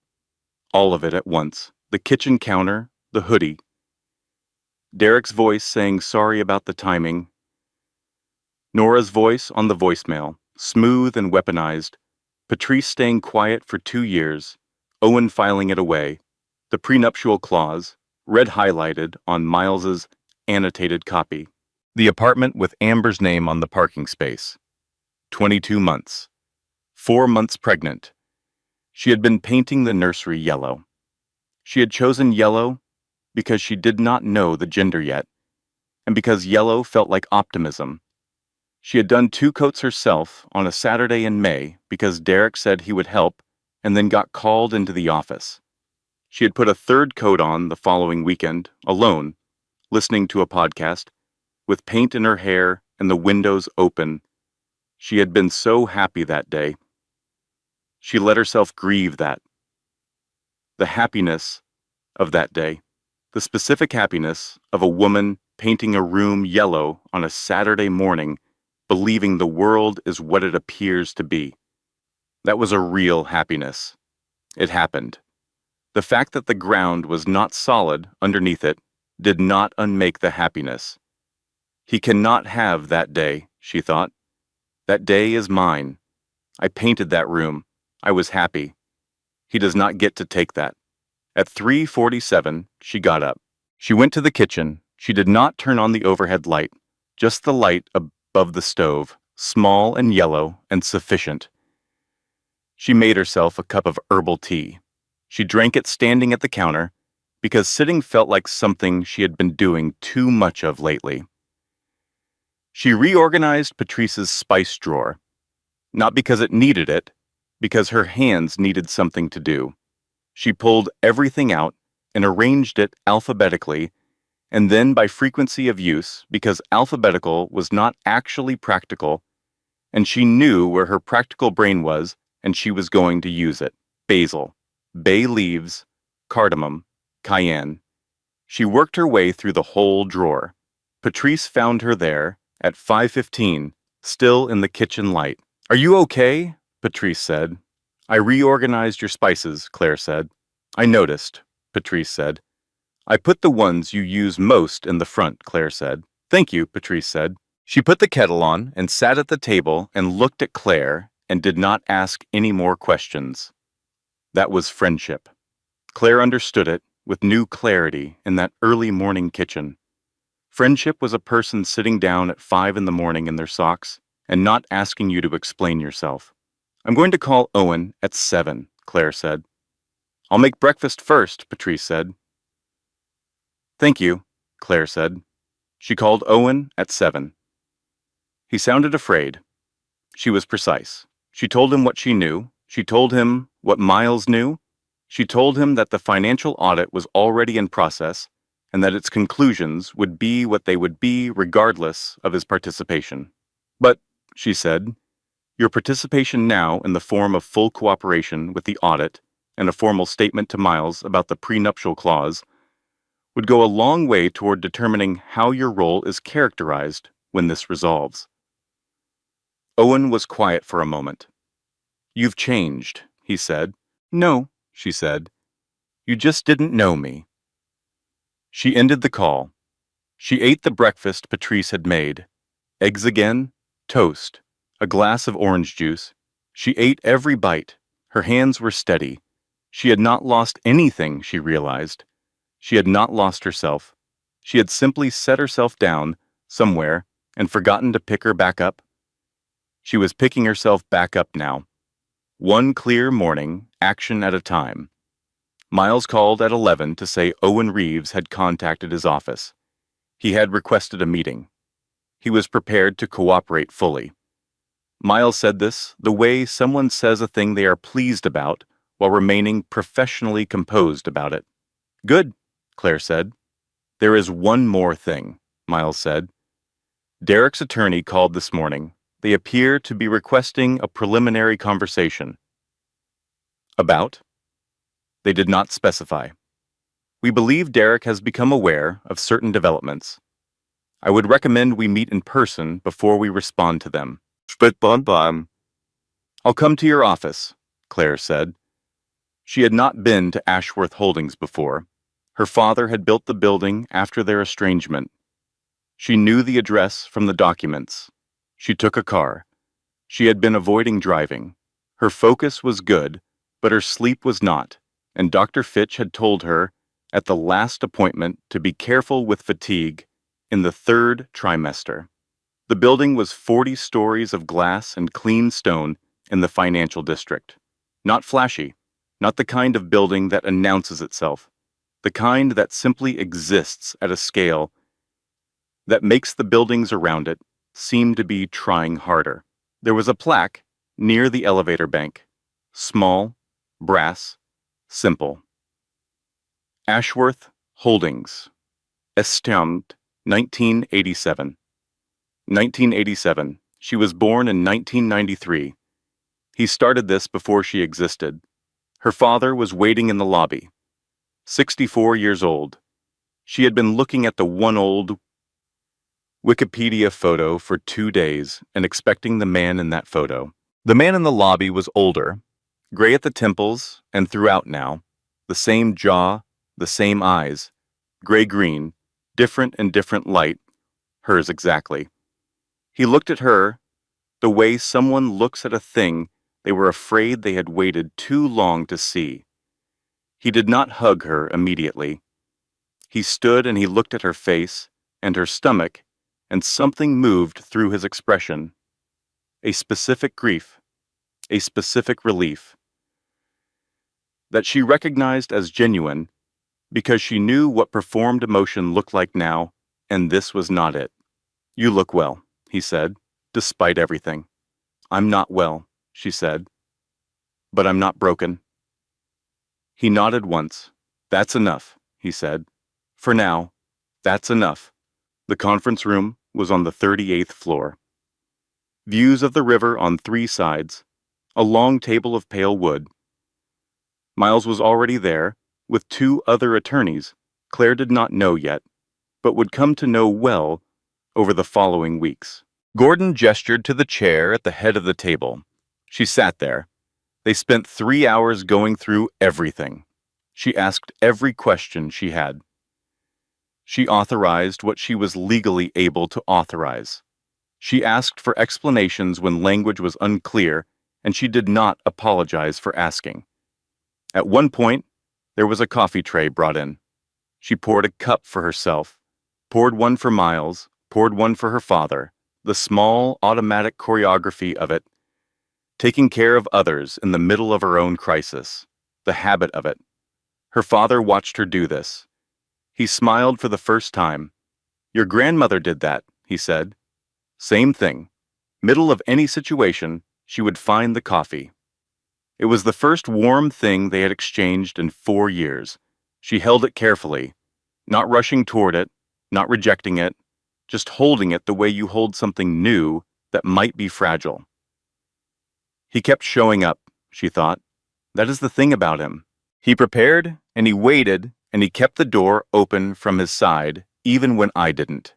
All of it at once. The kitchen counter, the hoodie. Derek's voice saying sorry about the timing. Nora's voice on the voicemail, smooth and weaponized. Patrice staying quiet for 2 years. Owen filing it away. The prenuptial clause, red highlighted on Miles's annotated copy. The apartment with Amber's name on the parking space. 22 months. 4 months pregnant. She had been painting the nursery yellow. She had chosen yellow because she did not know the gender yet, and because yellow felt like optimism. She had done 2 coats herself on a Saturday in May because Derek said he would help and then got called into the office. She had put a 3rd coat on the following weekend, alone, listening to a podcast, with paint in her hair and the windows open. She had been so happy that day. She let herself grieve that. The happiness of that day. The specific happiness of a woman painting a room yellow on a Saturday morning, believing the world is what it appears to be. That was a real happiness. It happened. The fact that the ground was not solid underneath it did not unmake the happiness. He cannot have that day, she thought. That day is mine. I painted that room. I was happy. He does not get to take that. At 3:47, she got up. She went to the kitchen. She did not turn on the overhead light, just the light above the stove, small and yellow and sufficient. She made herself a cup of herbal tea. She drank it standing at the counter, because sitting felt like something she had been doing too much of lately. She reorganized Patrice's spice drawer, not because it needed it, because her hands needed something to do. She pulled everything out and arranged it alphabetically, and then by frequency of use, because alphabetical was not actually practical, and she knew where her practical brain was, and she was going to use it. Basil, bay leaves, cardamom, cayenne. She worked her way through the whole drawer. Patrice found her there at 5:15, still in the kitchen light. "Are you okay?" Patrice said. "I reorganized your spices," Claire said. "I noticed," Patrice said. "I put the ones you use most in the front," Claire said. "Thank you," Patrice said. She put the kettle on and sat at the table and looked at Claire and did not ask any more questions. That was friendship. Claire understood it with new clarity in that early morning kitchen. Friendship was a person sitting down at 5 in the morning in their socks and not asking you to explain yourself. "I'm going to call Owen at 7, Claire said. "I'll make breakfast first," Patrice said. "Thank you," Claire said. She called Owen at 7. He sounded afraid. She was precise. She told him what she knew. She told him what Miles knew. She told him that the financial audit was already in process and that its conclusions would be what they would be regardless of his participation. "But," she said, "your participation now in the form of full cooperation with the audit and a formal statement to Miles about the prenuptial clause would go a long way toward determining how your role is characterized when this resolves." Owen was quiet for a moment. "You've changed," he said. "No," she said. "You just didn't know me." She ended the call. She ate the breakfast Patrice had made. Eggs again, toast, a glass of orange juice. She ate every bite. Her hands were steady. She had not lost anything, she realized. She had not lost herself. She had simply set herself down somewhere and forgotten to pick her back up. She was picking herself back up now. One clear morning, action at a time. Miles called at 11 to say Owen Reeves had contacted his office. He had requested a meeting. He was prepared to cooperate fully. Miles said this the way someone says a thing they are pleased about while remaining professionally composed about it. "Good," Claire said. There is one more thing, Miles said. Derek's attorney called this morning. They appear to be requesting a preliminary conversation. About? They did not specify. We believe Derek has become aware of certain developments. I would recommend we meet in person before we respond to them. Spitbomb. I'll come to your office, Claire said. She had not been to Ashworth Holdings before. Her father had built the building after their estrangement. She knew the address from the documents. She took a car. She had been avoiding driving. Her focus was good, but her sleep was not, and Dr. Fitch had told her at the last appointment to be careful with fatigue in the 3rd trimester. The building was 40 stories of glass and clean stone in the financial district. Not flashy, not the kind of building that announces itself, the kind that simply exists at a scale that makes the buildings around it seem to be trying harder. There was a plaque near the elevator bank, small, brass, simple. Ashworth Holdings, Estampt, 1987. 1987. She was born in 1993. He started this before she existed. Her father was waiting in the lobby. 64 years old. She had been looking at the one old Wikipedia photo for 2 days and expecting the man in that photo. The man in the lobby was older, gray at the temples and throughout now, the same jaw, the same eyes, gray-green, different in different light, hers exactly. He looked at her the way someone looks at a thing they were afraid they had waited too long to see. He did not hug her immediately. He stood and he looked at her face and her stomach, and something moved through his expression. A specific grief, a specific relief, that she recognized as genuine because she knew what performed emotion looked like now, and this was not it. You look well, he said, despite everything. I'm not well, she said, but I'm not broken. He nodded once. That's enough, he said. For now, that's enough. The conference room was on the 38th floor. Views of the river on 3 sides, a long table of pale wood. Miles was already there, with 2 other attorneys Claire did not know yet, but would come to know well over the following weeks. Gordon gestured to the chair at the head of the table. She sat there. They spent 3 hours going through everything. She asked every question she had. She authorized what she was legally able to authorize. She asked for explanations when language was unclear, and she did not apologize for asking. At one point, there was a coffee tray brought in. She poured a cup for herself, poured one for Miles, poured one for her father, the small automatic choreography of it, taking care of others in the middle of her own crisis, the habit of it. Her father watched her do this. He smiled for the first time. Your grandmother did that, he said. Same thing. Middle of any situation, she would find the coffee. It was the first warm thing they had exchanged in 4 years. She held it carefully, not rushing toward it, not rejecting it, just holding it the way you hold something new that might be fragile. He kept showing up, she thought. That is the thing about him. He prepared, and he waited, and he kept the door open from his side, even when I didn't.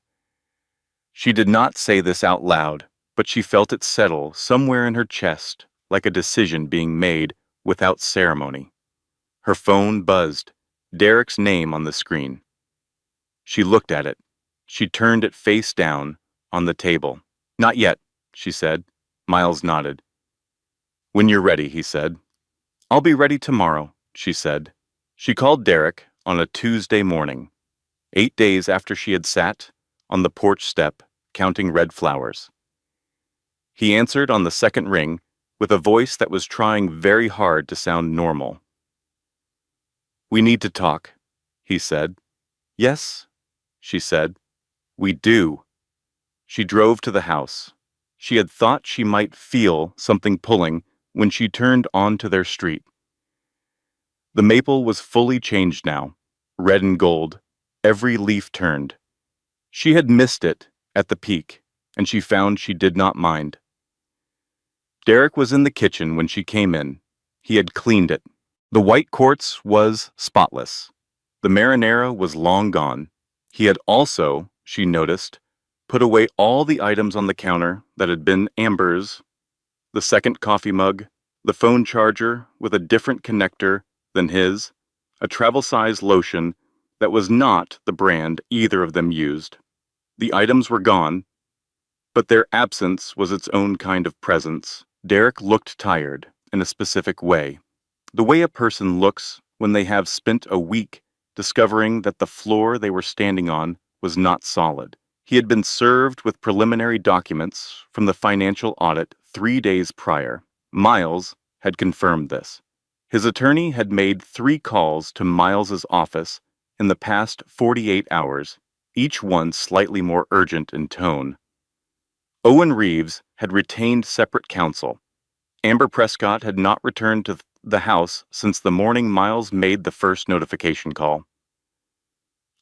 She did not say this out loud, but she felt it settle somewhere in her chest, like a decision being made without ceremony. Her phone buzzed, Derek's name on the screen. She looked at it. She turned it face down on the table. Not yet, she said. Miles nodded. When you're ready, he said. I'll be ready tomorrow, she said. She called Derek on a Tuesday morning, 8 days after she had sat on the porch step counting red flowers. He answered on the second ring with a voice that was trying very hard to sound normal. We need to talk, he said. Yes, she said. We do. She drove to the house. She had thought she might feel something pulling when she turned onto their street. The maple was fully changed now, red and gold, every leaf turned. She had missed it at the peak, and she found she did not mind. Derek was in the kitchen when she came in. He had cleaned it. The white quartz was spotless. The marinara was long gone. He had also, she noticed, put away all the items on the counter that had been Amber's: the second coffee mug, the phone charger with a different connector than his, a travel-size lotion that was not the brand either of them used. The items were gone, but their absence was its own kind of presence. Derek looked tired in a specific way, the way a person looks when they have spent a week discovering that the floor they were standing on was not solid. He had been served with preliminary documents from the financial audit 3 days prior. Miles had confirmed this. His attorney had made 3 calls to Miles's office in the past 48 hours, each one slightly more urgent in tone. Owen Reeves had retained separate counsel. Amber Prescott had not returned to the house since the morning Miles made the first notification call.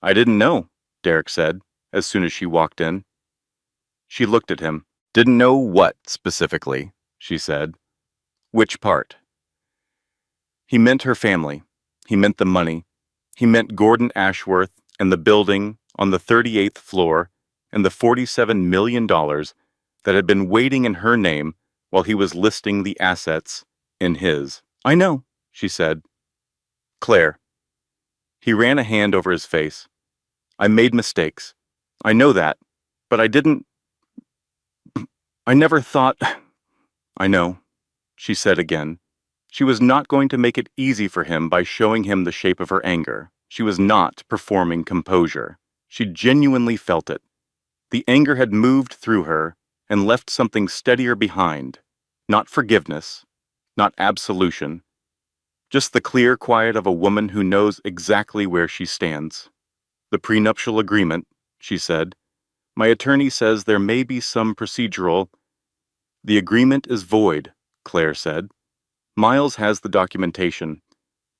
"I didn't know," Derek said, as soon as she walked in. She looked at him. "Didn't know what, specifically?" she said. "Which part?" He meant her family. He meant the money. He meant Gordon Ashworth and the building on the 38th floor and the $47 million that had been waiting in her name while he was listing the assets in his. "I know," she said. "Claire." He ran a hand over his face. "I made mistakes. I know that, but I never thought—" "I know," she said again. She was not going to make it easy for him by showing him the shape of her anger. She was not performing composure. She genuinely felt it. The anger had moved through her and left something steadier behind. Not forgiveness, not absolution, just the clear quiet of a woman who knows exactly where she stands. "The prenuptial agreement," she said. "My attorney says there may be some procedural—" "The agreement is void," Claire said. "Miles has the documentation.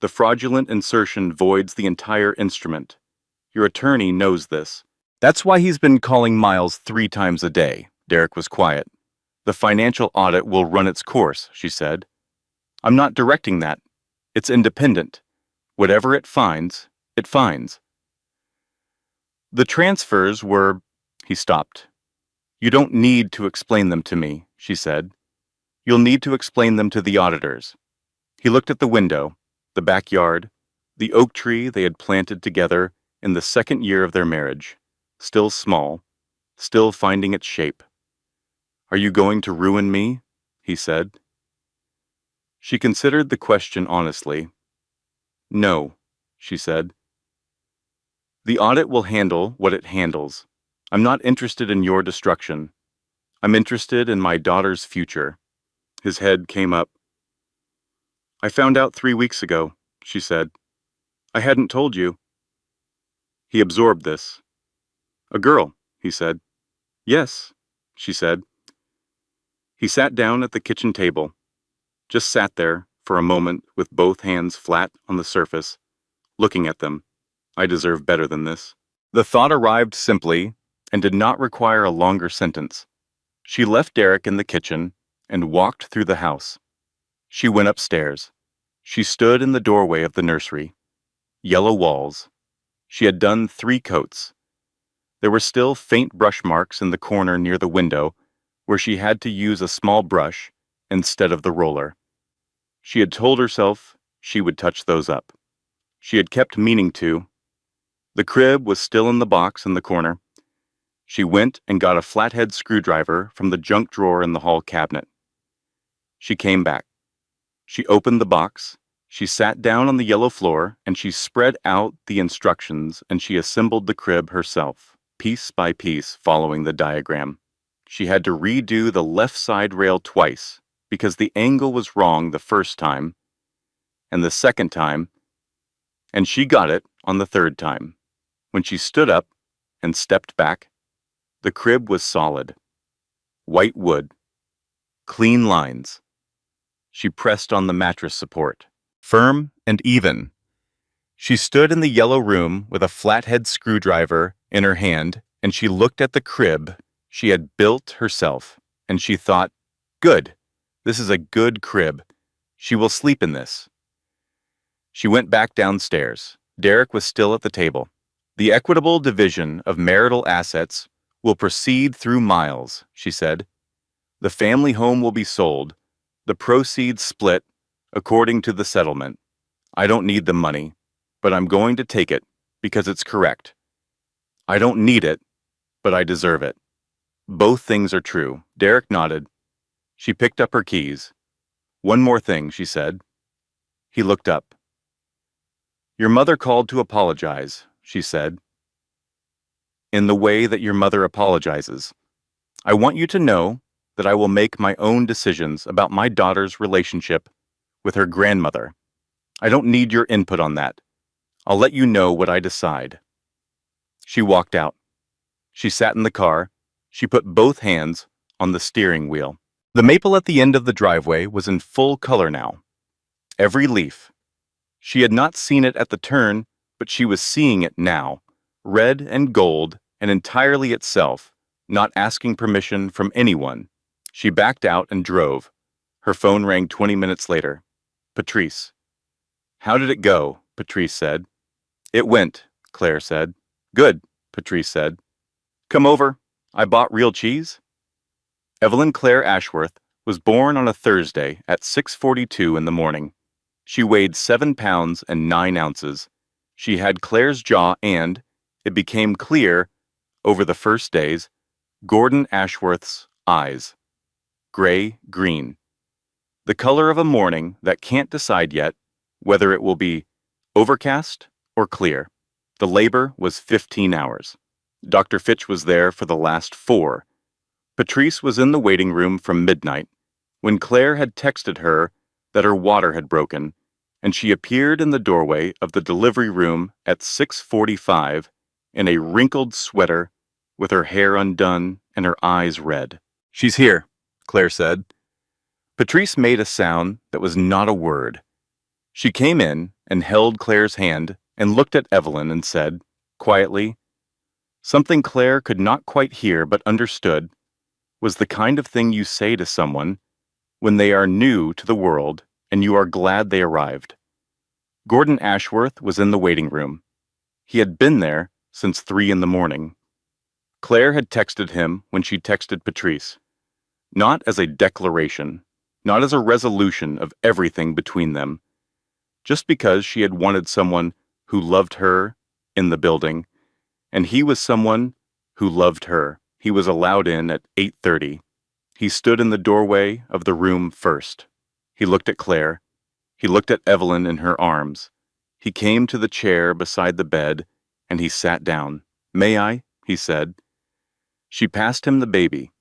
The fraudulent insertion voids the entire instrument. Your attorney knows this. That's why he's been calling Miles 3 times a day." Derek was quiet. "The financial audit will run its course," she said. "I'm not directing that. It's independent. Whatever it finds, it finds." "The transfers were—" He stopped. "You don't need to explain them to me," she said. "You'll need to explain them to the auditors." He looked at the window, the backyard, the oak tree they had planted together in the 2nd year of their marriage, still small, still finding its shape. "Are you going to ruin me?" he said. She considered the question honestly. "No," she said. "The audit will handle what it handles. I'm not interested in your destruction. I'm interested in my daughter's future." His head came up. "I found out 3 weeks ago," she said. "I hadn't told you." He absorbed this. "A girl," he said. "Yes," she said. He sat down at the kitchen table, just sat there for a moment with both hands flat on the surface, looking at them. "I deserve better than this." The thought arrived simply and did not require a longer sentence. She left Derek in the kitchen and walked through the house. She went upstairs. She stood in the doorway of the nursery. Yellow walls. She had done 3 coats. There were still faint brush marks in the corner near the window where she had to use a small brush instead of the roller. She had told herself she would touch those up. She had kept meaning to. The crib was still in the box in the corner. She went and got a flathead screwdriver from the junk drawer in the hall cabinet. She came back. She opened the box. She sat down on the yellow floor and she spread out the instructions and she assembled the crib herself, piece by piece, following the diagram. She had to redo the left side rail twice because the angle was wrong the first time and the second time, and she got it on the 3rd time. When she stood up and stepped back, the crib was solid. White wood. Clean lines. She pressed on the mattress support. Firm and even. She stood in the yellow room with a flathead screwdriver in her hand, and she looked at the crib she had built herself, and she thought, "Good, this is a good crib. She will sleep in this." She went back downstairs. Derek was still at the table. "The equitable division of marital assets will proceed through Miles," she said. "The family home will be sold, the proceeds split according to the settlement. I don't need the money, but I'm going to take it because it's correct. I don't need it, but I deserve it. Both things are true." Derek nodded. She picked up her keys. "One more thing," she said. He looked up. "Your mother called to apologize," she said, "in the way that your mother apologizes. I want you to know that I will make my own decisions about my daughter's relationship with her grandmother. I don't need your input on that. I'll let you know what I decide." She walked out. She sat in the car. She put both hands on the steering wheel. The maple at the end of the driveway was in full color now. Every leaf. She had not seen it at the turn, but she was seeing it now, red and gold and entirely itself, not asking permission from anyone. She backed out and drove. Her phone rang 20 minutes later. Patrice. "How did it go?" Patrice said. "It went," Claire said. "Good," Patrice said. "Come over. I bought real cheese." Evelyn Claire Ashworth was born on a Thursday at 6:42 in the morning. She weighed 7 pounds and 9 ounces. She had Claire's jaw and, it became clear, over the first days, Gordon Ashworth's eyes. Gray-green. The color of a morning that can't decide yet whether it will be overcast or clear. The labor was 15 hours. Dr. Fitch was there for the last 4. Patrice was in the waiting room from midnight when Claire had texted her that her water had broken, and she appeared in the doorway of the delivery room at 6:45 in a wrinkled sweater with her hair undone and her eyes red. "She's here," Claire said. Patrice made a sound that was not a word. She came in and held Claire's hand and looked at Evelyn and said, quietly, something Claire could not quite hear but understood, was the kind of thing you say to someone when they are new to the world and you are glad they arrived. Gordon Ashworth was in the waiting room. He had been there since 3 in the morning. Claire had texted him when she texted Patrice, not as a declaration, not as a resolution of everything between them, just because she had wanted someone who loved her in the building, and he was someone who loved her. He was allowed in at 8:30. He stood in the doorway of the room first. He looked at Claire. He looked at Evelyn in her arms. He came to the chair beside the bed, and he sat down. "May I?" he said. She passed him the baby.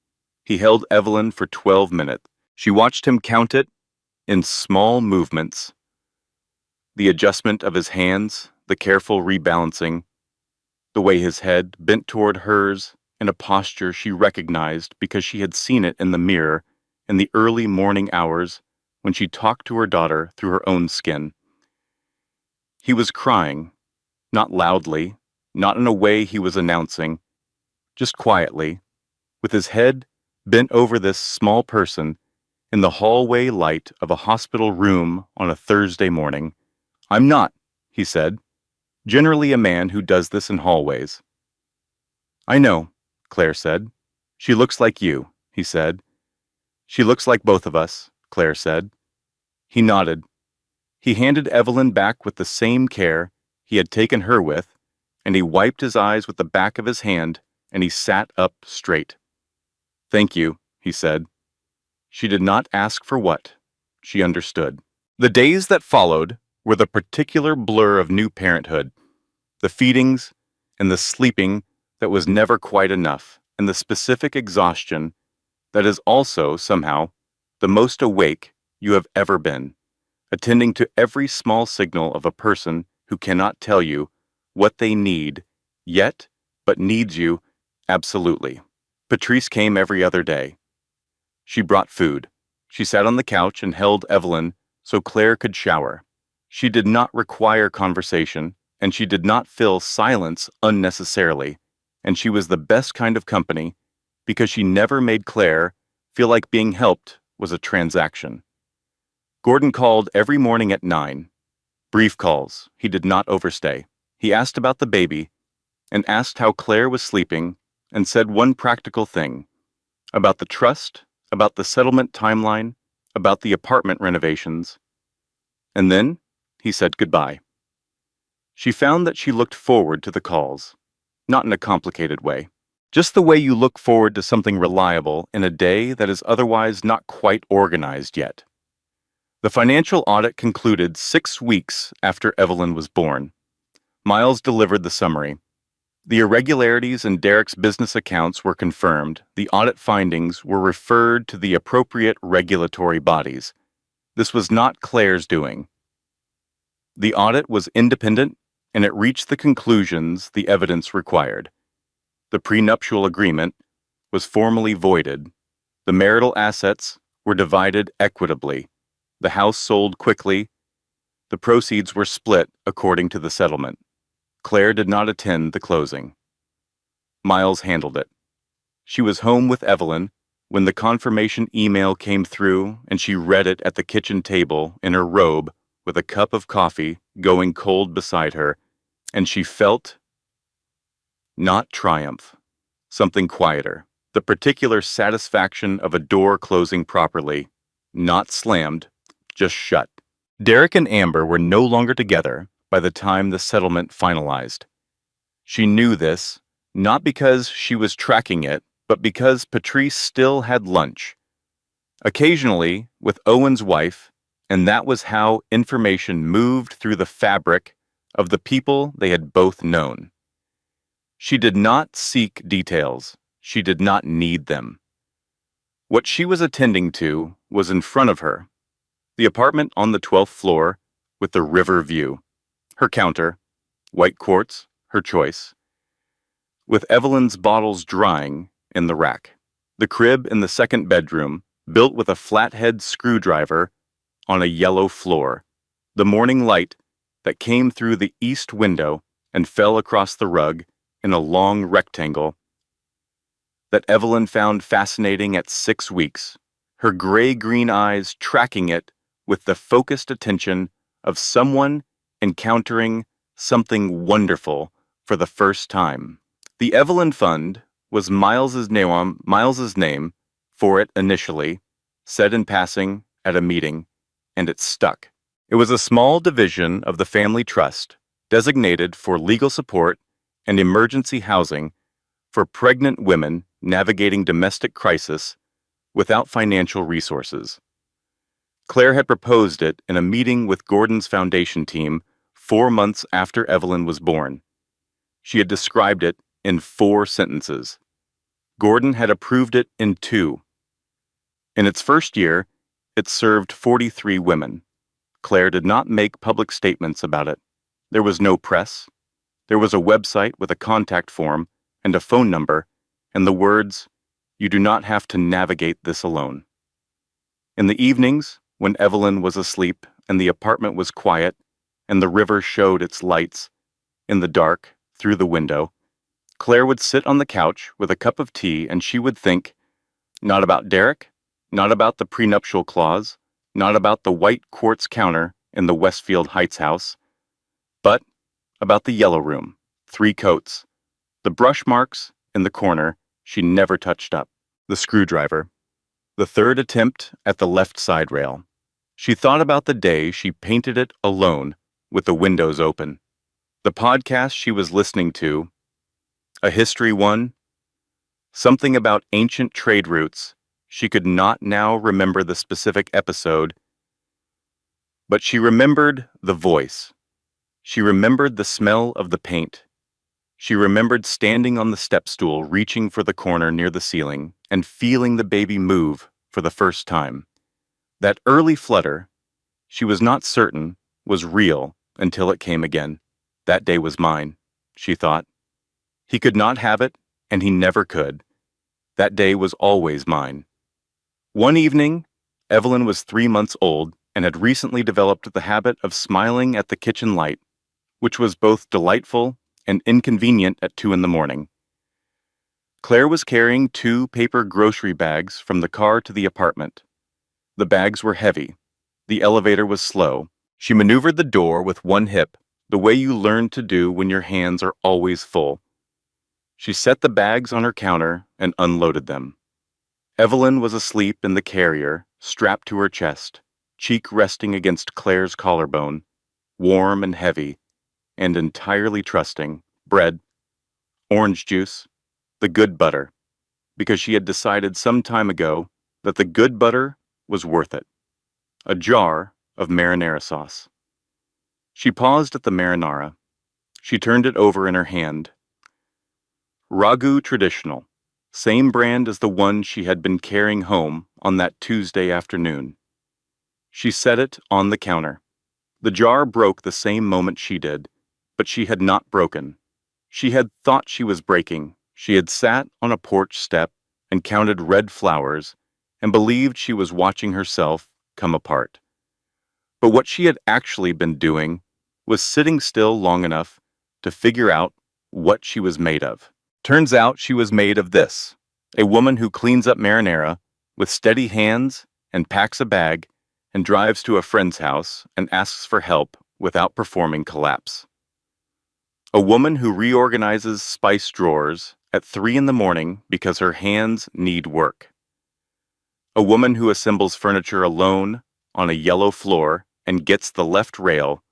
He held Evelyn for 12 minutes. She watched him count it in small movements. The adjustment of his hands, the careful rebalancing, the way his head bent toward hers in a posture she recognized because she had seen it in the mirror in the early morning hours when she talked to her daughter through her own skin. He was crying, not loudly, not in a way he was announcing, just quietly, with his head bent over this small person in the hallway light of a hospital room on a Thursday morning. "I'm not," he said, generally a man who does this in hallways. "I know," Claire said. "She looks like you," he said. "She looks like both of us," Claire said. He nodded. He handed Evelyn back with the same care he had taken her with, and he wiped his eyes with the back of his hand, and he sat up straight. "Thank you," he said. She did not ask for what. She understood. The days that followed were the particular blur of new parenthood, the feedings and the sleeping that was never quite enough, and the specific exhaustion that is also, somehow, the most awake you have ever been, attending to every small signal of a person who cannot tell you what they need yet, but needs you absolutely. Patrice came every other day. She brought food. She sat on the couch and held Evelyn so Claire could shower. She did not require conversation, and she did not fill silence unnecessarily, and she was the best kind of company because she never made Claire feel like being helped was a transaction. Gordon called every morning at 9. Brief calls. He did not overstay. He asked about the baby and asked how Claire was sleeping and said one practical thing about the trust, about the settlement timeline, about the apartment renovations. And then he said goodbye. She found that she looked forward to the calls, not in a complicated way, just the way you look forward to something reliable in a day that is otherwise not quite organized yet. The financial audit concluded 6 weeks after Evelyn was born. Miles delivered the summary. The irregularities in Derek's business accounts were confirmed. The audit findings were referred to the appropriate regulatory bodies. This was not Claire's doing. The audit was independent, and it reached the conclusions the evidence required. The prenuptial agreement was formally voided. The marital assets were divided equitably. The house sold quickly. The proceeds were split according to the settlement. Claire did not attend the closing. Miles handled it. She was home with Evelyn when the confirmation email came through, and she read it at the kitchen table in her robe with a cup of coffee going cold beside her, and she felt not triumph, something quieter, the particular satisfaction of a door closing properly, not slammed, just shut. Derek and Amber were no longer together by the time the settlement finalized. She knew this, not because she was tracking it, but because Patrice still had lunch. Occasionally, with Owen's wife, and that was how information moved through the fabric of the people they had both known. She did not seek details. She did not need them. What she was attending to was in front of her. The apartment on the 12th floor with the river view. Her counter, white quartz, her choice, with Evelyn's bottles drying in the rack. The crib in the second bedroom, built with a flathead screwdriver on a yellow floor. The morning light that came through the east window and fell across the rug in a long rectangle that Evelyn found fascinating at 6 weeks, her gray-green eyes tracking it with the focused attention of someone encountering something wonderful for the first time. The Evelyn Fund was Miles's name for it initially, said in passing at a meeting, and it stuck. It was a small division of the family trust, designated for legal support and emergency housing for pregnant women navigating domestic crisis without financial resources. Claire had proposed it in a meeting with Gordon's foundation team 4 months after Evelyn was born. She had described it in 4 sentences. Gordon had approved it in 2. In its first year, it served 43 women. Claire did not make public statements about it. There was no press. There was a website with a contact form and a phone number, and the words, "You do not have to navigate this alone." In the evenings, when Evelyn was asleep and the apartment was quiet and the river showed its lights in the dark through the window, Claire would sit on the couch with a cup of tea and she would think, not about Derek, not about the prenuptial clause, not about the white quartz counter in the Westfield Heights house, but about the yellow room, 3 coats, the brush marks in the corner she never touched up, the screwdriver, the 3rd attempt at the left side rail. She thought about the day she painted it alone with the windows open, the podcast she was listening to, a history one, something about ancient trade routes. She could not now remember the specific episode, but she remembered the voice. She remembered the smell of the paint. She remembered standing on the step stool, reaching for the corner near the ceiling, and feeling the baby move for the first time. That early flutter, she was not certain, was real until it came again. That day was mine, she thought. He could not have it, and he never could. That day was always mine. One evening, Evelyn was 3 months old, and had recently developed the habit of smiling at the kitchen light, which was both delightful and inconvenient at 2 in the morning. Claire was carrying 2 paper grocery bags from the car to the apartment. The bags were heavy. The elevator was slow. She maneuvered the door with one hip, the way you learn to do when your hands are always full. She set the bags on her counter and unloaded them. Evelyn was asleep in the carrier, strapped to her chest, cheek resting against Claire's collarbone, warm and heavy, and entirely trusting. Bread, orange juice, the good butter, because she had decided some time ago that the good butter was worth it. A jar of marinara sauce. She paused at the marinara. She turned it over in her hand. Ragu traditional, same brand as the one she had been carrying home on that Tuesday afternoon. She set it on the counter. The jar broke the same moment she did, but she had not broken. She had thought she was breaking. She had sat on a porch step and counted red flowers and believed she was watching herself come apart. But what she had actually been doing was sitting still long enough to figure out what she was made of. Turns out she was made of this, a woman who cleans up marinara with steady hands and packs a bag and drives to a friend's house and asks for help without performing collapse. A woman who reorganizes spice drawers at 3 in the morning because her hands need work. A woman who assembles furniture alone on a yellow floor and gets the left rail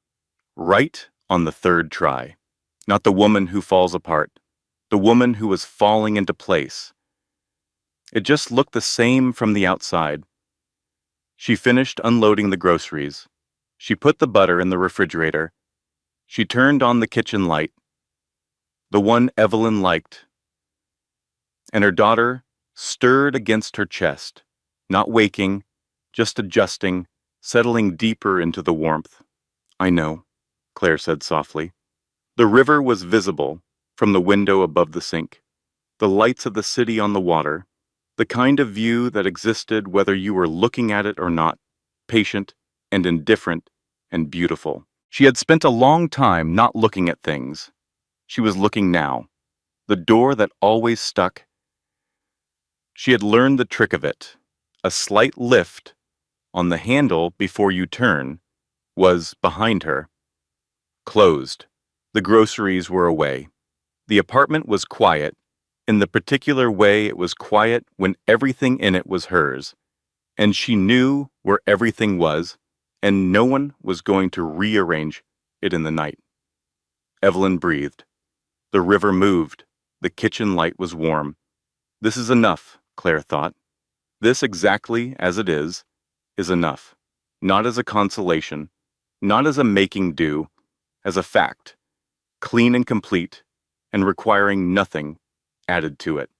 right on the 3rd try. Not the woman who falls apart, the woman who was falling into place. It just looked the same from the outside. She finished unloading the groceries. She put the butter in the refrigerator. She turned on the kitchen light, the one Evelyn liked, and her daughter stirred against her chest, not waking, just adjusting, settling deeper into the warmth. "I know," Claire said softly. The river was visible from the window above the sink, the lights of the city on the water, the kind of view that existed whether you were looking at it or not, patient and indifferent and beautiful. She had spent a long time not looking at things. She was looking now. The door that always stuck. She had learned the trick of it. A slight lift on the handle before you turn was behind her. Closed. The groceries were away. The apartment was quiet, in the particular way it was quiet when everything in it was hers, and she knew where everything was, and no one was going to rearrange it in the night. Evelyn breathed. The river moved. The kitchen light was warm. This is enough, Claire thought. This exactly as it is enough. Not as a consolation, not as a making do, as a fact, clean and complete, and requiring nothing added to it.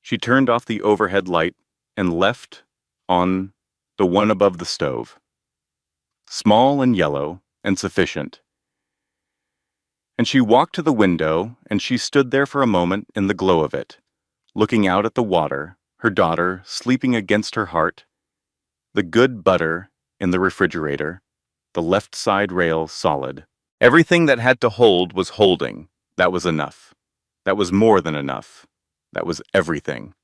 She turned off the overhead light and left on the one above the stove. Small and yellow and sufficient. And she walked to the window, and she stood there for a moment in the glow of it, looking out at the water, her daughter sleeping against her heart, the good butter in the refrigerator, the left side rail solid. Everything that had to hold was holding. That was enough. That was more than enough. That was everything.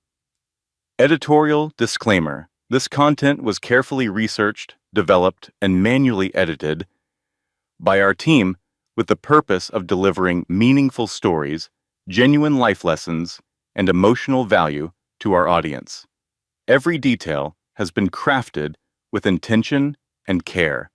Editorial disclaimer. This content was carefully researched, developed, and manually edited by our team with the purpose of delivering meaningful stories, genuine life lessons, and emotional value to our audience. Every detail has been crafted with intention and care.